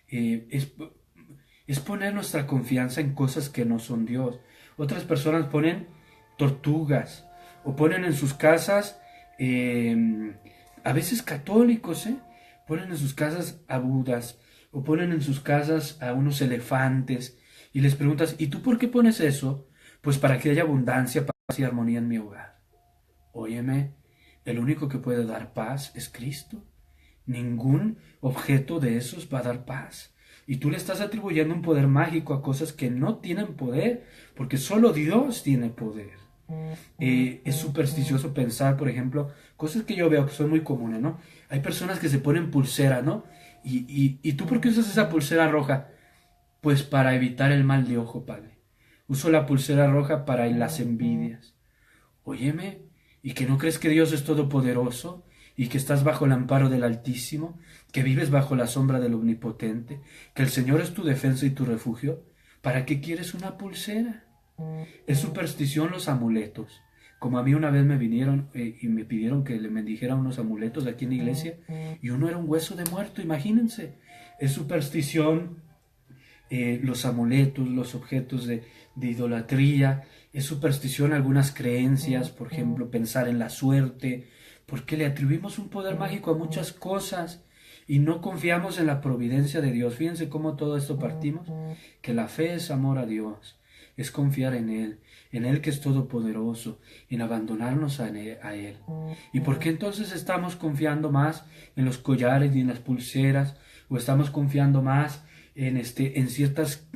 Es poner nuestra confianza en cosas que no son Dios. Otras personas ponen tortugas o ponen en sus casas, a veces católicos, ponen en sus casas a Budas o ponen en sus casas a unos elefantes y les preguntas, ¿y tú por qué pones eso? Pues para que haya abundancia, paz y armonía en mi hogar. Óyeme, el único que puede dar paz es Cristo. Ningún objeto de esos va a dar paz. Y tú le estás atribuyendo un poder mágico a cosas que no tienen poder, porque solo Dios tiene poder. Es supersticioso pensar, por ejemplo, cosas que yo veo que son muy comunes, ¿no? Hay personas que se ponen pulsera, ¿no? ¿Y tú por qué usas esa pulsera roja? Pues para evitar el mal de ojo, padre. Uso la pulsera roja para las envidias. Óyeme, ¿y que no crees que Dios es todopoderoso? ¿Y que estás bajo el amparo del Altísimo? ¿Que vives bajo la sombra del Omnipotente? ¿Que el Señor es tu defensa y tu refugio? ¿Para qué quieres una pulsera? Es superstición los amuletos. Como a mí una vez me vinieron y me pidieron que le bendijera unos amuletos de aquí en la iglesia, y uno era un hueso de muerto, imagínense. Es superstición los amuletos, los objetos de idolatría. Es superstición algunas creencias, por ejemplo, pensar en la suerte, porque le atribuimos un poder mágico a muchas cosas y no confiamos en la providencia de Dios. Fíjense cómo todo esto partimos, que la fe es amor a Dios, es confiar en Él que es todopoderoso, en abandonarnos a Él. ¿Y por qué entonces estamos confiando más en los collares y en las pulseras, o estamos confiando más en ciertas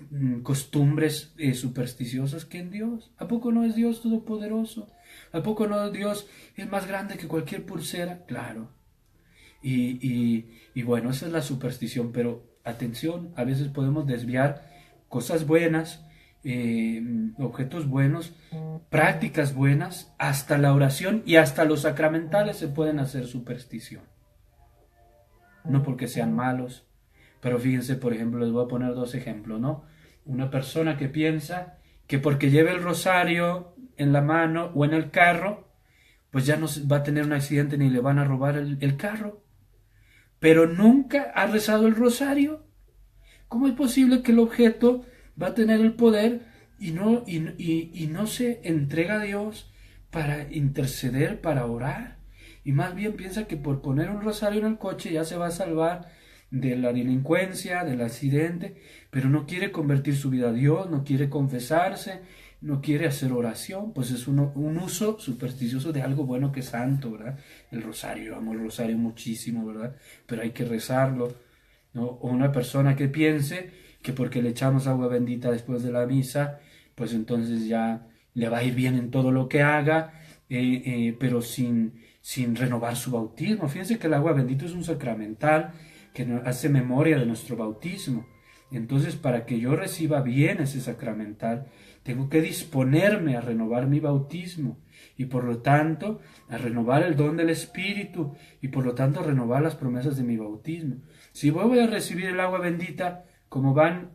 costumbres supersticiosas que en Dios? ¿A poco no es Dios todopoderoso? ¿A poco no Dios es más grande que cualquier pulsera? Claro. Y bueno, esa es la superstición, pero atención, a veces podemos desviar cosas buenas, objetos buenos, prácticas buenas, hasta la oración y hasta los sacramentales se pueden hacer superstición. No porque sean malos, pero fíjense, por ejemplo, les voy a poner dos ejemplos, ¿no? Una persona que piensa que porque lleve el rosario en la mano o en el carro, pues ya no va a tener un accidente ni le van a robar el carro. Pero nunca ha rezado el rosario. ¿Cómo es posible que el objeto va a tener el poder y no se entrega a Dios para interceder, para orar? Y más bien piensa que por poner un rosario en el coche ya se va a salvar de la delincuencia, del accidente, pero no quiere convertir su vida a Dios, no quiere confesarse, no quiere hacer oración. Pues es un uso supersticioso de algo bueno que es santo, ¿verdad? El rosario, yo amo el rosario muchísimo, ¿verdad? Pero hay que rezarlo, ¿no? O una persona que piense que porque le echamos agua bendita después de la misa, pues entonces ya le va a ir bien en todo lo que haga, pero sin renovar su bautismo. Fíjense que el agua bendita es un sacramental que hace memoria de nuestro bautismo. Entonces, para que yo reciba bien ese sacramental, tengo que disponerme a renovar mi bautismo y por lo tanto a renovar el don del Espíritu y por lo tanto a renovar las promesas de mi bautismo. Si voy a recibir el agua bendita como van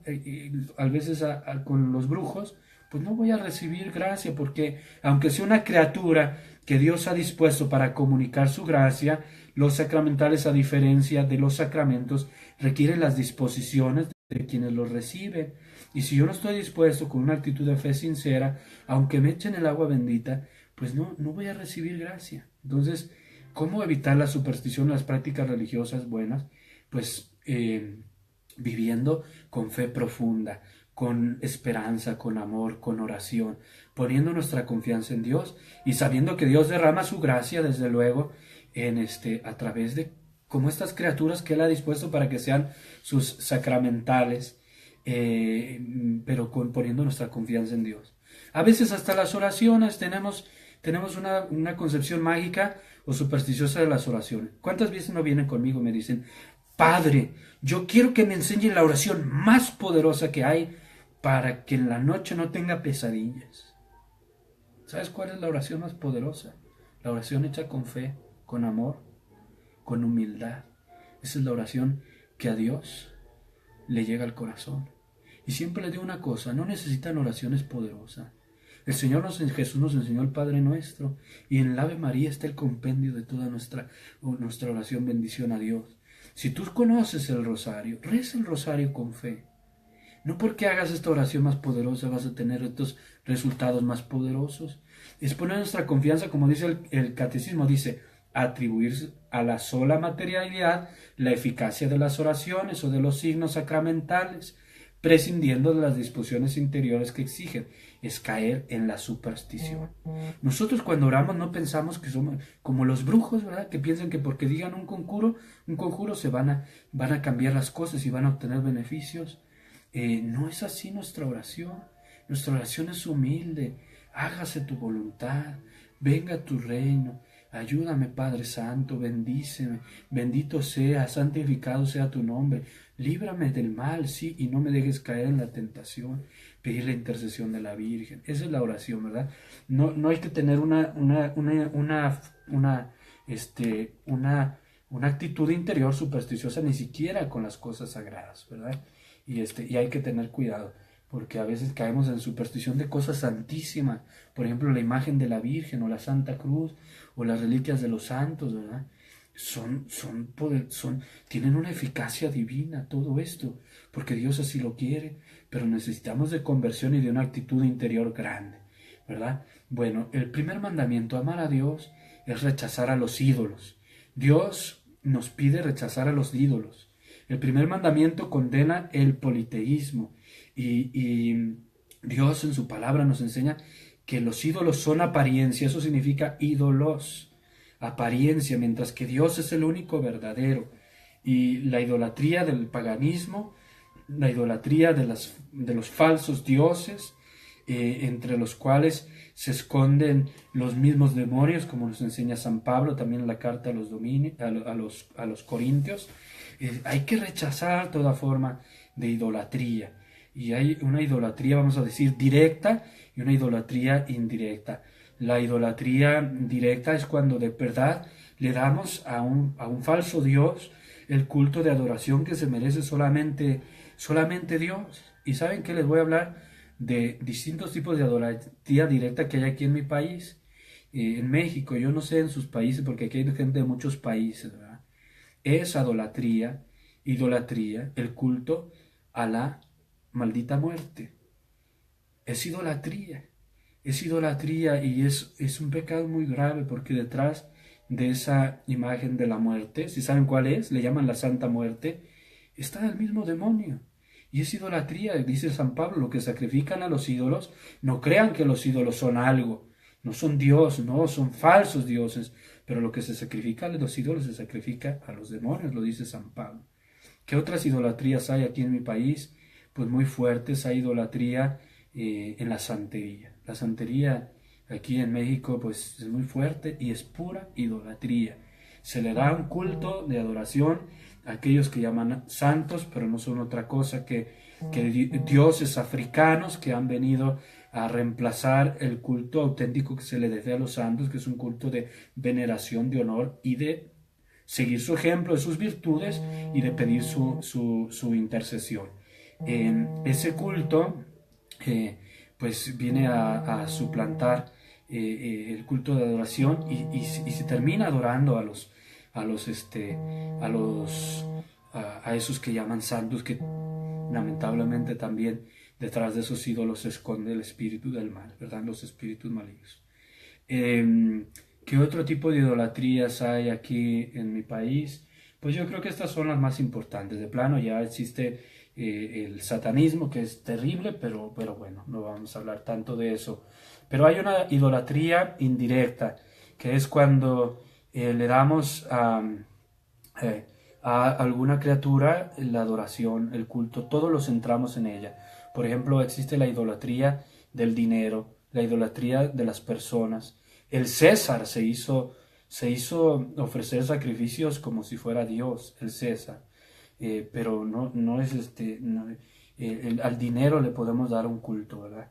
a veces con los brujos, pues no voy a recibir gracia, porque aunque sea una criatura que Dios ha dispuesto para comunicar su gracia, los sacramentales, a diferencia de los sacramentos, requieren las disposiciones de quienes los reciben. Y si yo no estoy dispuesto con una actitud de fe sincera, aunque me echen el agua bendita, pues no voy a recibir gracia. Entonces, ¿cómo evitar la superstición, las prácticas religiosas buenas? Pues viviendo con fe profunda, con esperanza, con amor, con oración, poniendo nuestra confianza en Dios y sabiendo que Dios derrama su gracia, desde luego, a través de como estas criaturas que Él ha dispuesto para que sean sus sacramentales, pero poniendo nuestra confianza en Dios. A veces hasta las oraciones tenemos una concepción mágica o supersticiosa de las oraciones. ¿Cuántas veces no vienen conmigo y me dicen, Padre, yo quiero que me enseñe la oración más poderosa que hay para que en la noche no tenga pesadillas? ¿Sabes cuál es la oración más poderosa? La oración hecha con fe, con amor, con humildad. Esa es la oración que a Dios le llega al corazón. Y siempre les digo una cosa, no necesitan oraciones poderosas. El Señor Jesús nos enseñó el Padre Nuestro, y en el Ave María está el compendio de toda nuestra oración, bendición a Dios. Si tú conoces el rosario, reza el rosario con fe. No porque hagas esta oración más poderosa vas a tener estos resultados más poderosos. Es poner nuestra confianza, como dice el catecismo, dice, atribuir a la sola materialidad la eficacia de las oraciones o de los signos sacramentales, prescindiendo de las disposiciones interiores que exigen. Es caer en la superstición. Nosotros cuando oramos no pensamos que somos como los brujos, ¿verdad? Que piensan que porque digan un conjuro se van a cambiar las cosas y van a obtener beneficios. No es así nuestra oración. Nuestra oración es humilde. Hágase tu voluntad, venga tu reino. Ayúdame, Padre Santo, bendíceme, bendito sea, santificado sea tu nombre, líbrame del mal, sí, y no me dejes caer en la tentación. Pedir la intercesión de la Virgen. Esa es la oración, ¿verdad? No hay que tener una actitud interior supersticiosa, ni siquiera con las cosas sagradas, ¿verdad? Y hay que tener cuidado, porque a veces caemos en superstición de cosas santísimas, por ejemplo la imagen de la Virgen o la Santa Cruz o las reliquias de los santos, ¿verdad? Tienen una eficacia divina todo esto, porque Dios así lo quiere, pero necesitamos de conversión y de una actitud interior grande, ¿verdad? Bueno, el primer mandamiento, amar a Dios, es rechazar a los ídolos. Dios nos pide rechazar a los ídolos. El primer mandamiento condena el politeísmo y Dios en su palabra nos enseña que los ídolos son apariencia, eso significa ídolos, apariencia, mientras que Dios es el único verdadero. Y la idolatría del paganismo, la idolatría de los falsos dioses, entre los cuales se esconden los mismos demonios, como nos enseña San Pablo también en la carta a los Corintios. Hay que rechazar toda forma de idolatría. Y hay una idolatría, vamos a decir, directa y una idolatría indirecta. La idolatría directa es cuando de verdad le damos a un falso Dios el culto de adoración que se merece solamente Dios. ¿Y saben qué? Les voy a hablar de distintos tipos de idolatría directa que hay aquí en mi país, en México. Yo no sé en sus países, porque aquí hay gente de muchos países, ¿verdad? Es idolatría, el culto a la maldita muerte. Es idolatría y es un pecado muy grave, porque detrás de esa imagen de la muerte, si saben cuál es, le llaman la Santa Muerte, está el mismo demonio. Y es idolatría, dice San Pablo, lo que sacrifican a los ídolos, no crean que los ídolos son algo, no son Dios, no, son falsos dioses, pero lo que se sacrifica a los ídolos se sacrifica a los demonios, lo dice San Pablo. ¿Qué otras idolatrías hay aquí en mi país? Pues muy fuertes. Hay idolatría en la santería. La santería aquí en México pues es muy fuerte y es pura idolatría. Se le da un culto de adoración a aquellos que llaman santos, pero no son otra cosa que dioses africanos que han venido a reemplazar el culto auténtico que se le debe a los santos, que es un culto de veneración, de honor y de seguir su ejemplo, de sus virtudes y de pedir su intercesión. Ese culto pues viene a suplantar el culto de adoración y se termina adorando a esos que llaman santos, que lamentablemente también detrás de esos ídolos se esconde el espíritu del mal, ¿verdad? Los espíritus malignos. ¿Qué otro tipo de idolatrías hay aquí en mi país? Pues yo creo que estas son las más importantes. De plano ya existe el satanismo, que es terrible, pero bueno, no vamos a hablar tanto de eso. Pero hay una idolatría indirecta, que es cuando le damos a alguna criatura la adoración, el culto, todos lo centramos en ella. Por ejemplo, existe la idolatría del dinero, la idolatría de las personas. El César se hizo ofrecer sacrificios como si fuera Dios, el César. Pero no es al dinero le podemos dar un culto, ¿verdad?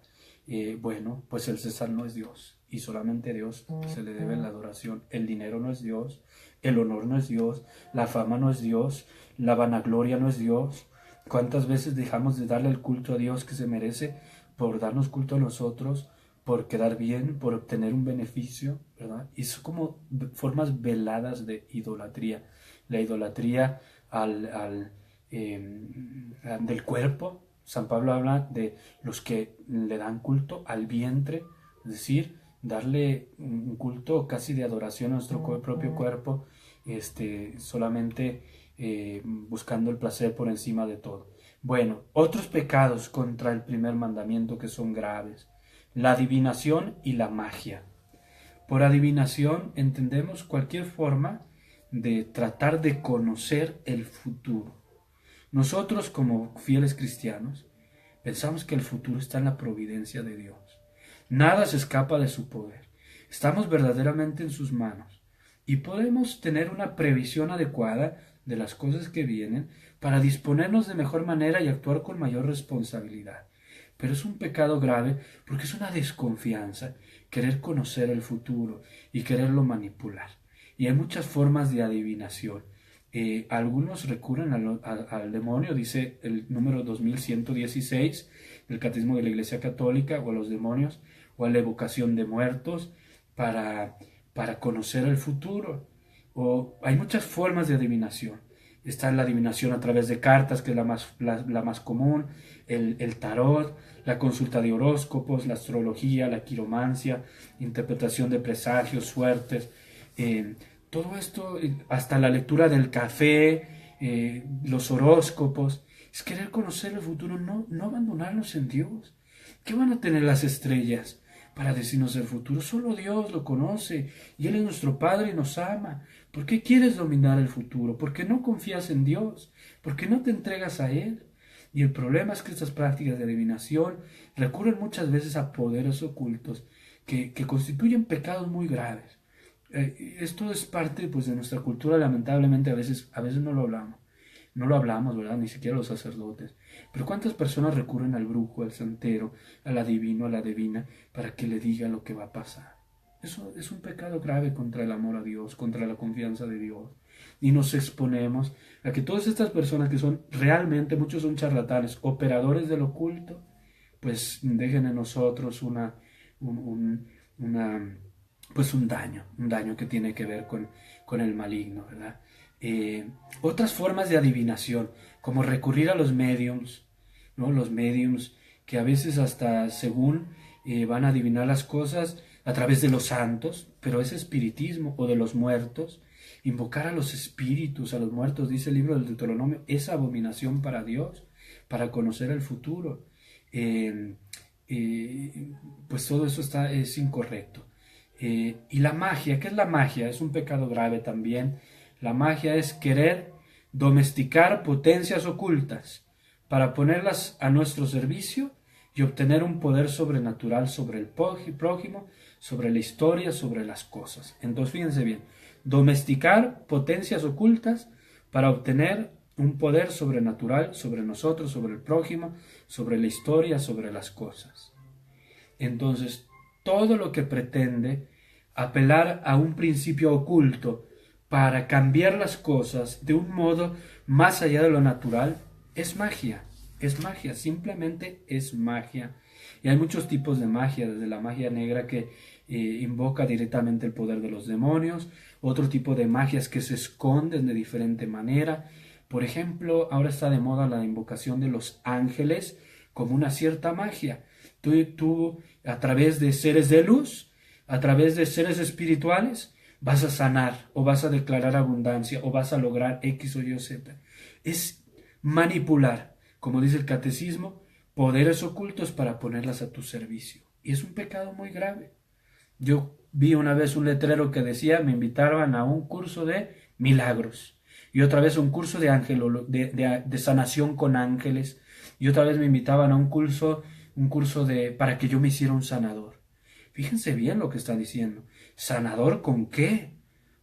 Bueno, pues el César no es Dios y solamente a Dios se le debe la adoración. El dinero no es Dios, el honor no es Dios, la fama no es Dios, la vanagloria no es Dios. ¿Cuántas veces dejamos de darle el culto a Dios que se merece por darnos culto a nosotros, por quedar bien, por obtener un beneficio, ¿verdad? Y son como formas veladas de idolatría. La idolatría del cuerpo. San Pablo habla de los que le dan culto al vientre, es decir, darle un culto casi de adoración a nuestro propio cuerpo, solamente buscando el placer por encima de todo. Bueno, otros pecados contra el primer mandamiento que son graves: la adivinación y la magia. Por adivinación entendemos cualquier forma de tratar de conocer el futuro. Nosotros, como fieles cristianos, pensamos que el futuro está en la providencia de Dios. Nada se escapa de su poder. Estamos verdaderamente en sus manos y podemos tener una previsión adecuada de las cosas que vienen para disponernos de mejor manera y actuar con mayor responsabilidad. Pero es un pecado grave porque es una desconfianza querer conocer el futuro y quererlo manipular. Y hay muchas formas de adivinación. Algunos recurren al demonio, dice el número 2116 del Catecismo de la Iglesia Católica, o a los demonios, o a la evocación de muertos para conocer el futuro. O hay muchas formas de adivinación. Está la adivinación a través de cartas, que es la más común, el tarot, la consulta de horóscopos, la astrología, la quiromancia, interpretación de presagios, suertes, todo esto, hasta la lectura del café, los horóscopos. Es querer conocer el futuro, no abandonarnos en Dios. ¿Qué van a tener las estrellas para decirnos el futuro? Solo Dios lo conoce y Él es nuestro Padre y nos ama. ¿Por qué quieres dominar el futuro? ¿Por qué no confías en Dios? ¿Por qué no te entregas a Él? Y el problema es que estas prácticas de adivinación recurren muchas veces a poderes ocultos que constituyen pecados muy graves. Esto es parte, pues, de nuestra cultura. Lamentablemente a veces no lo hablamos. No lo hablamos, ¿verdad? Ni siquiera los sacerdotes. Pero ¿cuántas personas recurren al brujo, al santero, al adivino, a la adivina, para que le diga lo que va a pasar? Eso es un pecado grave contra el amor a Dios, contra la confianza de Dios. Y nos exponemos a que todas estas personas que son realmente, muchos son charlatanes, operadores del oculto, pues dejen en nosotros un daño que tiene que ver con el maligno, ¿verdad? Otras formas de adivinación, como recurrir a los médiums, ¿no? Los médiums que a veces hasta según van a adivinar las cosas a través de los santos, pero es espiritismo, o de los muertos. Invocar a los espíritus, a los muertos, dice el libro del Deuteronomio, es abominación para Dios, para conocer el futuro. Pues todo eso es incorrecto. Y la magia, ¿qué es la magia? Es un pecado grave también. La magia es querer domesticar potencias ocultas para ponerlas a nuestro servicio y obtener un poder sobrenatural sobre el prójimo, sobre la historia, sobre las cosas. Entonces, fíjense bien, domesticar potencias ocultas para obtener un poder sobrenatural sobre nosotros, sobre el prójimo, sobre la historia, sobre las cosas. Entonces, todo lo que pretende apelar a un principio oculto para cambiar las cosas de un modo más allá de lo natural es magia, simplemente es magia. Y hay muchos tipos de magia, desde la magia negra que invoca directamente el poder de los demonios, otro tipo de magias que se esconden de diferente manera. Por ejemplo, ahora está de moda la invocación de los ángeles como una cierta magia. Tú a través de seres de luz, a través de seres espirituales, vas a sanar o vas a declarar abundancia o vas a lograr X o Y o Z. Es manipular, como dice el catecismo, poderes ocultos para ponerlas a tu servicio. Y es un pecado muy grave. Yo vi una vez un letrero que decía, me invitaban a un curso de milagros. Y otra vez un curso de sanación con ángeles. Y otra vez me invitaban a un curso para que yo me hiciera un sanador. Fíjense bien lo que está diciendo. ¿Sanador con qué?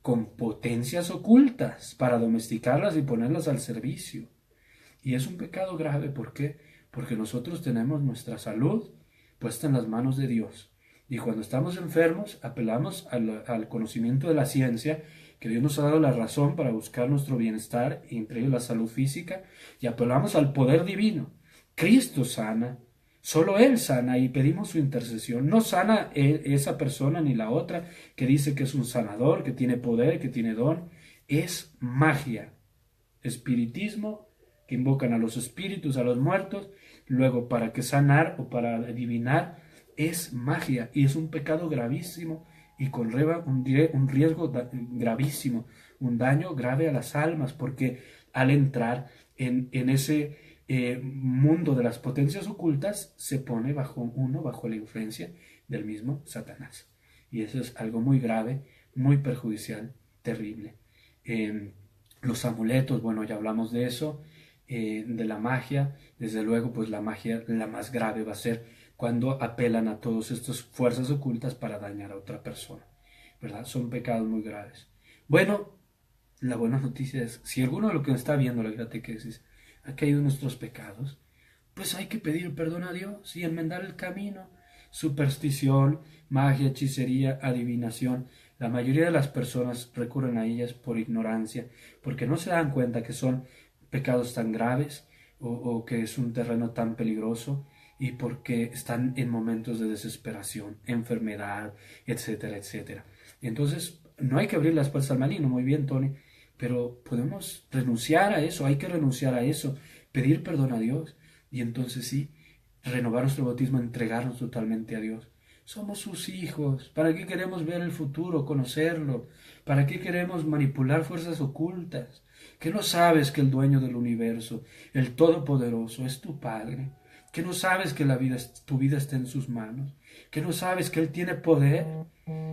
Con potencias ocultas para domesticarlas y ponerlas al servicio. Y es un pecado grave. ¿Por qué? Porque nosotros tenemos nuestra salud puesta en las manos de Dios. Y cuando estamos enfermos, apelamos al conocimiento de la ciencia, que Dios nos ha dado la razón para buscar nuestro bienestar, entre ellos la salud física, y apelamos al poder divino. Cristo sana, solo Él sana y pedimos su intercesión. No sana esa persona ni la otra que dice que es un sanador, que tiene poder, que tiene don. Es magia, espiritismo, que invocan a los espíritus, a los muertos, luego para que sanar o para adivinar, es magia y es un pecado gravísimo y conlleva un riesgo gravísimo, un daño grave a las almas, porque al entrar en ese mundo de las potencias ocultas, se pone bajo la influencia del mismo Satanás. Y eso es algo muy grave, muy perjudicial, terrible. Los amuletos, bueno, ya hablamos de eso, de la magia. Desde luego, pues la magia, la más grave va a ser cuando apelan a todas estas fuerzas ocultas para dañar a otra persona, ¿verdad? Son pecados muy graves. Bueno, la buena noticia es, si alguno de los que está viendo la catequesis ha caído en nuestros pecados, pues hay que pedir perdón a Dios y enmendar el camino. Superstición, magia, hechicería, adivinación. La mayoría de las personas recurren a ellas por ignorancia, porque no se dan cuenta que son pecados tan graves o que es un terreno tan peligroso y porque están en momentos de desesperación, enfermedad, etcétera, etcétera. Entonces, no hay que abrir las puertas al maligno, muy bien, Tony, pero podemos renunciar a eso, hay que renunciar a eso, pedir perdón a Dios y entonces sí, renovar nuestro bautismo, entregarnos totalmente a Dios. Somos sus hijos. ¿Para qué queremos ver el futuro, conocerlo? ¿Para qué queremos manipular fuerzas ocultas? ¿Que no sabes que el dueño del universo, el Todopoderoso, es tu Padre? ¿Que no sabes que tu vida está en sus manos? ¿Que no sabes que Él tiene poder?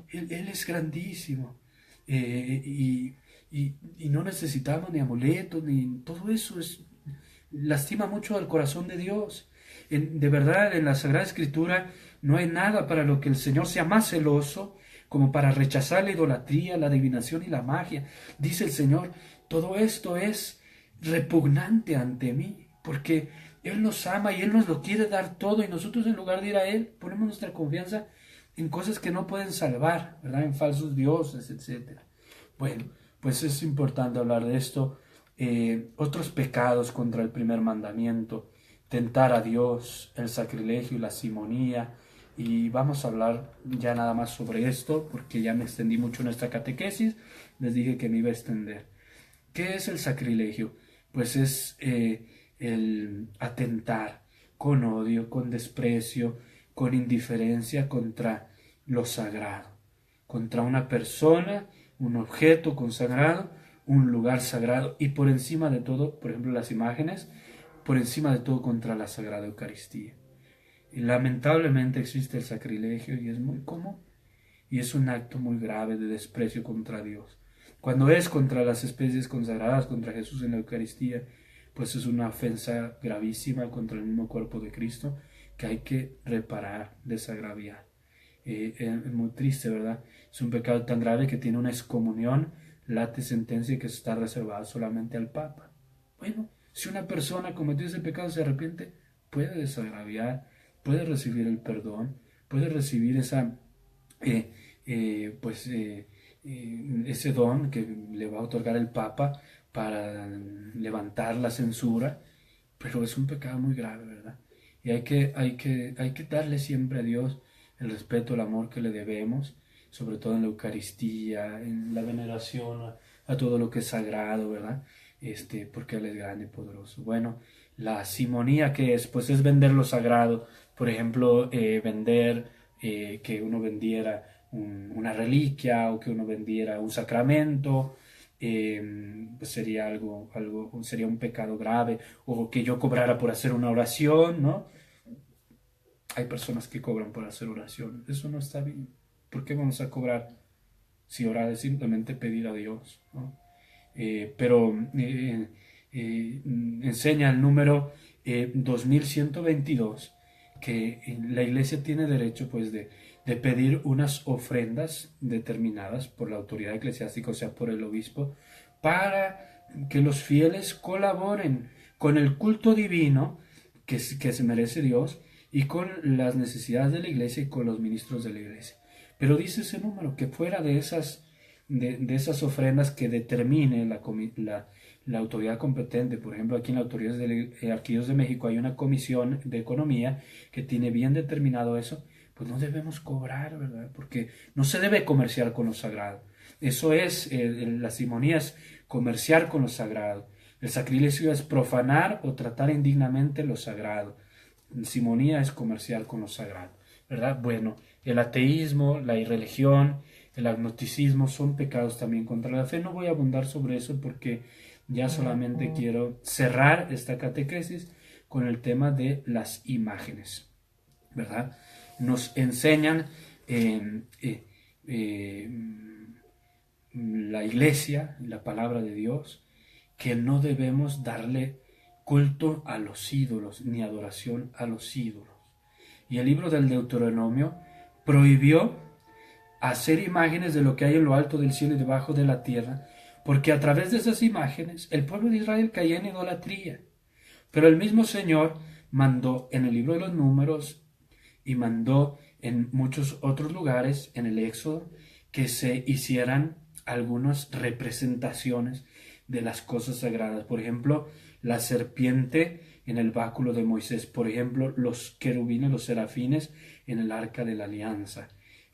Él es grandísimo. Y no necesitamos ni amuletos, ni todo eso lastima mucho al corazón de Dios. De verdad, en la Sagrada Escritura no hay nada para lo que el Señor sea más celoso como para rechazar la idolatría, la adivinación y la magia. Dice el Señor, todo esto es repugnante ante mí, porque Él nos ama y Él nos lo quiere dar todo y nosotros en lugar de ir a Él ponemos nuestra confianza en cosas que no pueden salvar, ¿verdad? En falsos dioses, etc. Bueno, pues es importante hablar de esto. Otros pecados contra el primer mandamiento, tentar a Dios, el sacrilegio y la simonía. Y vamos a hablar ya nada más sobre esto, porque ya me extendí mucho en esta catequesis, les dije que me iba a extender. ¿Qué es el sacrilegio? Pues es el atentar con odio, con desprecio, con indiferencia contra lo sagrado, contra una persona, un objeto consagrado, un lugar sagrado y por encima de todo, por ejemplo las imágenes, por encima de todo contra la Sagrada Eucaristía. Y lamentablemente existe el sacrilegio y es muy común y es un acto muy grave de desprecio contra Dios. Cuando es contra las especies consagradas, contra Jesús en la Eucaristía, pues es una ofensa gravísima contra el mismo cuerpo de Cristo que hay que reparar, desagraviar. Es muy triste, ¿verdad? Es un pecado tan grave que tiene una excomunión, late sentencia que está reservada solamente al Papa. Bueno, si una persona cometió ese pecado se arrepiente, puede desagraviar, puede recibir el perdón, puede recibir esa, eh, pues, ese don que le va a otorgar el Papa para levantar la censura, pero es un pecado muy grave, ¿verdad? Y hay que darle siempre a Dios el respeto, el amor que le debemos, sobre todo en la Eucaristía, en la veneración a todo lo que es sagrado, ¿verdad? Porque Él es grande y poderoso. Bueno, la simonía, ¿qué es? Pues es vender lo sagrado. Por ejemplo, vender, que uno vendiera una reliquia o que uno vendiera un sacramento, pues sería sería un pecado grave, o que yo cobrara por hacer una oración, ¿no? Hay personas que cobran por hacer oración, eso no está bien. ¿Por qué vamos a cobrar si orar es simplemente pedir a Dios, ¿no? Pero enseña el número 2122 que la iglesia tiene derecho pues de pedir unas ofrendas determinadas por la autoridad eclesiástica, o sea, por el obispo, para que los fieles colaboren con el culto divino que se merece Dios y con las necesidades de la iglesia y con los ministros de la iglesia. Pero dice ese número que fuera de esas ofrendas que determine la autoridad competente. Por ejemplo, aquí en la Autoridad de Arquímedes de México hay una comisión de economía que tiene bien determinado eso, pues no debemos cobrar, ¿verdad? Porque no se debe comerciar con lo sagrado. Eso es, la simonía es comerciar con lo sagrado. El sacrilegio es profanar o tratar indignamente lo sagrado. Simonía es comerciar con lo sagrado, ¿verdad? Bueno, el ateísmo, la irreligión, el agnosticismo son pecados también contra la fe. No voy a abundar sobre eso porque ya solamente quiero cerrar esta catequesis con el tema de las imágenes, ¿verdad? Nos enseñan la iglesia, la palabra de Dios, que no debemos darle culto a los ídolos ni adoración a los ídolos. Y el libro del Deuteronomio prohibió hacer imágenes de lo que hay en lo alto del cielo y debajo de la tierra, porque a través de esas imágenes el pueblo de Israel caía en idolatría. Pero el mismo Señor mandó en el libro de los Números y mandó en muchos otros lugares, en el Éxodo, que se hicieran algunas representaciones de las cosas sagradas. Por ejemplo, la serpiente en el báculo de Moisés. Por ejemplo, los querubines, los serafines en el arca de la alianza.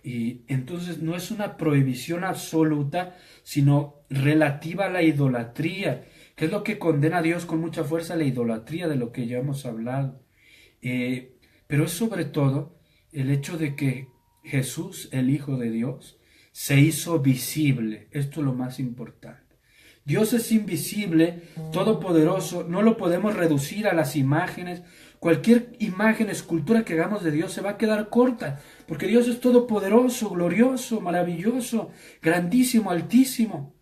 Y entonces no es una prohibición absoluta, sino relativa a la idolatría, que es lo que condena a Dios con mucha fuerza, la idolatría, de lo que ya hemos hablado. Pero es sobre todo el hecho de que Jesús, el Hijo de Dios, se hizo visible. Esto es lo más importante. Dios es invisible, todopoderoso, no lo podemos reducir a las imágenes. Cualquier imagen, escultura que hagamos de Dios se va a quedar corta, porque Dios es todopoderoso, glorioso, maravilloso, grandísimo, altísimo.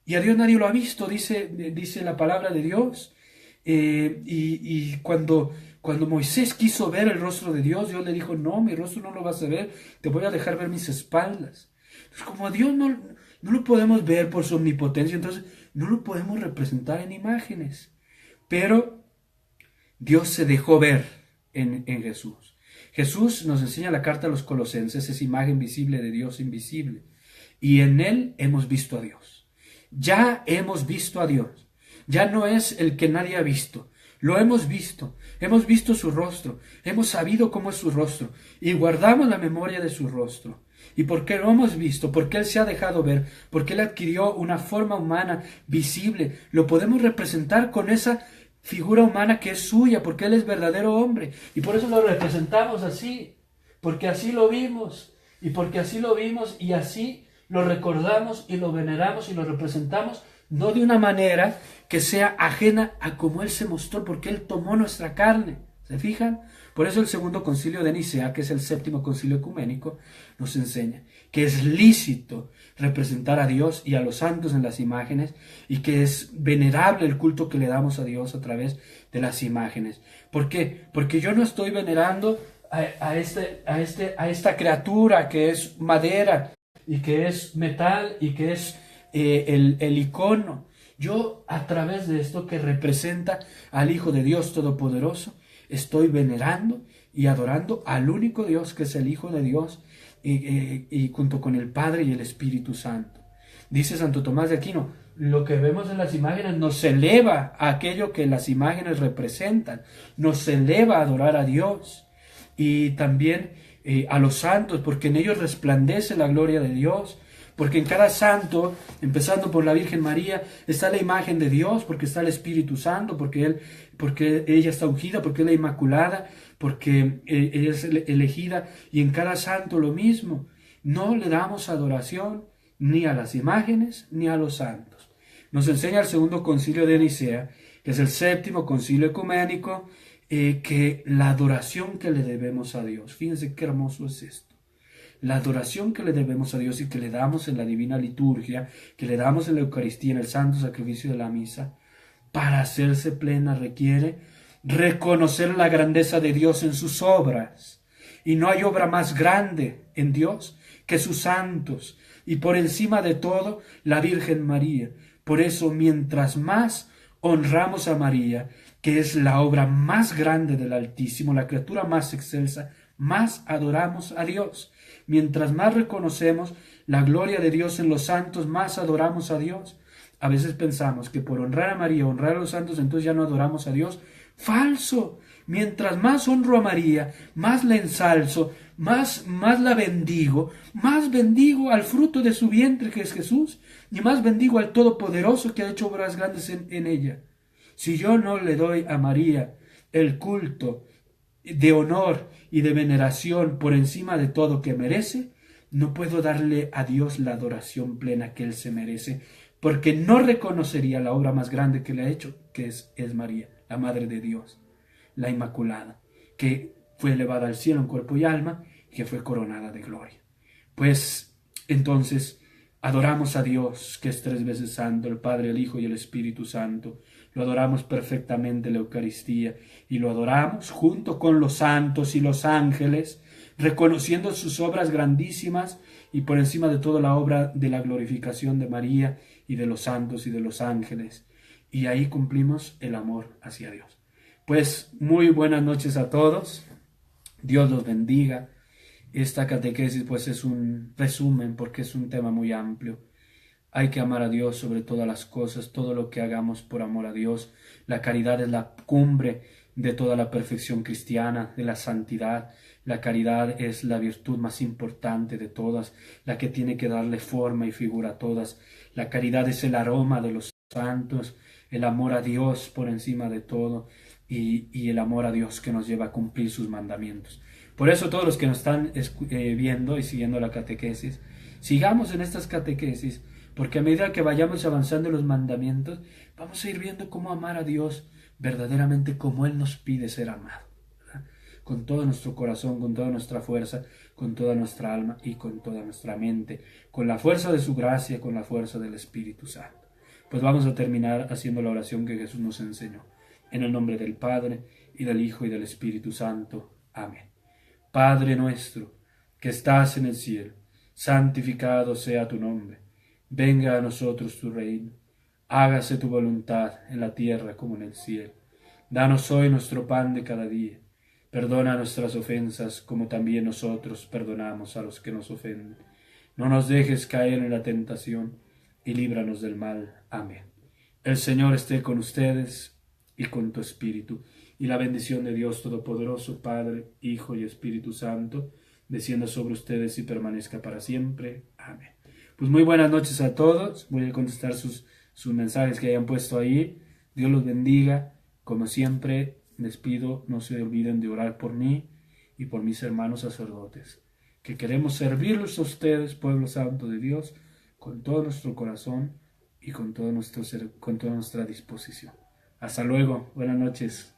Y a Dios nadie lo ha visto, dice la palabra de Dios. Y cuando Moisés quiso ver el rostro de Dios, Dios le dijo, no, mi rostro no lo vas a ver, te voy a dejar ver mis espaldas. Entonces, como a Dios no lo podemos ver por su omnipotencia, entonces no lo podemos representar en imágenes. Pero Dios se dejó ver en Jesús. Jesús nos enseña la carta a los Colosenses, es imagen visible de Dios invisible. Y en Él hemos visto a Dios. Ya hemos visto a Dios. Ya no es el que nadie ha visto. Lo hemos visto su rostro, hemos sabido cómo es su rostro y guardamos la memoria de su rostro. ¿Y por qué lo hemos visto? Porque Él se ha dejado ver, porque Él adquirió una forma humana visible. Lo podemos representar con esa figura humana que es suya, porque Él es verdadero hombre. Y por eso lo representamos así, porque así lo vimos, y porque así lo vimos, y así lo recordamos, y lo veneramos, y lo representamos, no de una manera que sea ajena a cómo Él se mostró, porque Él tomó nuestra carne. ¿Se fijan? Por eso el segundo concilio de Nicea, que es el séptimo concilio ecuménico, nos enseña que es lícito representar a Dios y a los santos en las imágenes y que es venerable el culto que le damos a Dios a través de las imágenes. ¿Por qué? Porque yo no estoy venerando a esta criatura que es madera y que es metal y que es el icono. Yo, a través de esto que representa al Hijo de Dios Todopoderoso, estoy venerando y adorando al único Dios que es el Hijo de Dios y junto con el Padre y el Espíritu Santo. Dice Santo Tomás de Aquino, lo que vemos en las imágenes nos eleva a aquello que las imágenes representan, nos eleva a adorar a Dios y también a los santos, porque en ellos resplandece la gloria de Dios. Porque en cada santo, empezando por la Virgen María, está la imagen de Dios, porque está el Espíritu Santo, porque ella está ungida, porque es la Inmaculada, porque ella es elegida, y en cada santo lo mismo. No le damos adoración ni a las imágenes ni a los santos. Nos enseña el segundo concilio de Nicea, que es el séptimo concilio ecuménico, que la adoración que le debemos a Dios. Fíjense qué hermoso es esto. La adoración que le debemos a Dios y que le damos en la divina liturgia, que le damos en la Eucaristía, en el santo sacrificio de la misa, para hacerse plena requiere reconocer la grandeza de Dios en sus obras. Y no hay obra más grande en Dios que sus santos. Y por encima de todo, la Virgen María. Por eso, mientras más honramos a María, que es la obra más grande del Altísimo, la criatura más excelsa, más adoramos a Dios. Mientras más reconocemos la gloria de Dios en los santos, más adoramos a Dios. A veces pensamos que por honrar a María, honrar a los santos, entonces ya no adoramos a Dios. ¡Falso! Mientras más honro a María, más la ensalzo, más la bendigo, más bendigo al fruto de su vientre que es Jesús, y más bendigo al Todopoderoso que ha hecho obras grandes en ella. Si yo no le doy a María el culto de honor y de veneración por encima de todo que merece, no puedo darle a Dios la adoración plena que Él se merece, porque no reconocería la obra más grande que le ha hecho, que es María, la Madre de Dios, la Inmaculada, que fue elevada al cielo en cuerpo y alma, y que fue coronada de gloria. Pues entonces adoramos a Dios, que es tres veces santo, el Padre, el Hijo y el Espíritu Santo. Lo adoramos perfectamente en la Eucaristía y lo adoramos junto con los santos y los ángeles, reconociendo sus obras grandísimas y por encima de todo la obra de la glorificación de María y de los santos y de los ángeles. Y ahí cumplimos el amor hacia Dios. Pues muy buenas noches a todos. Dios los bendiga. Esta catequesis pues es un resumen porque es un tema muy amplio. Hay que amar a Dios sobre todas las cosas, todo lo que hagamos por amor a Dios. La caridad es la cumbre de toda la perfección cristiana, de la santidad. La caridad es la virtud más importante de todas, la que tiene que darle forma y figura a todas. La caridad es el aroma de los santos, el amor a Dios por encima de todo y el amor a Dios que nos lleva a cumplir sus mandamientos. Por eso todos los que nos están viendo y siguiendo la catequesis, sigamos en estas catequesis, porque a medida que vayamos avanzando en los mandamientos, vamos a ir viendo cómo amar a Dios verdaderamente como Él nos pide ser amado, ¿verdad? Con todo nuestro corazón, con toda nuestra fuerza, con toda nuestra alma y con toda nuestra mente, con la fuerza de su gracia, con la fuerza del Espíritu Santo. Pues vamos a terminar haciendo la oración que Jesús nos enseñó. En el nombre del Padre, y del Hijo, y del Espíritu Santo. Amén. Padre nuestro, que estás en el cielo, santificado sea tu nombre. Venga a nosotros tu reino. Hágase tu voluntad en la tierra como en el cielo. Danos hoy nuestro pan de cada día. Perdona nuestras ofensas como también nosotros perdonamos a los que nos ofenden. No nos dejes caer en la tentación y líbranos del mal. Amén. El Señor esté con ustedes y con tu espíritu. Y la bendición de Dios Todopoderoso, Padre, Hijo y Espíritu Santo, descienda sobre ustedes y permanezca para siempre. Amén. Pues muy buenas noches a todos. Voy a contestar sus mensajes que hayan puesto ahí. Dios los bendiga. Como siempre, les pido, no se olviden de orar por mí y por mis hermanos sacerdotes, que queremos servirlos a ustedes, pueblo santo de Dios, con todo nuestro corazón y con toda nuestra disposición. Hasta luego. Buenas noches.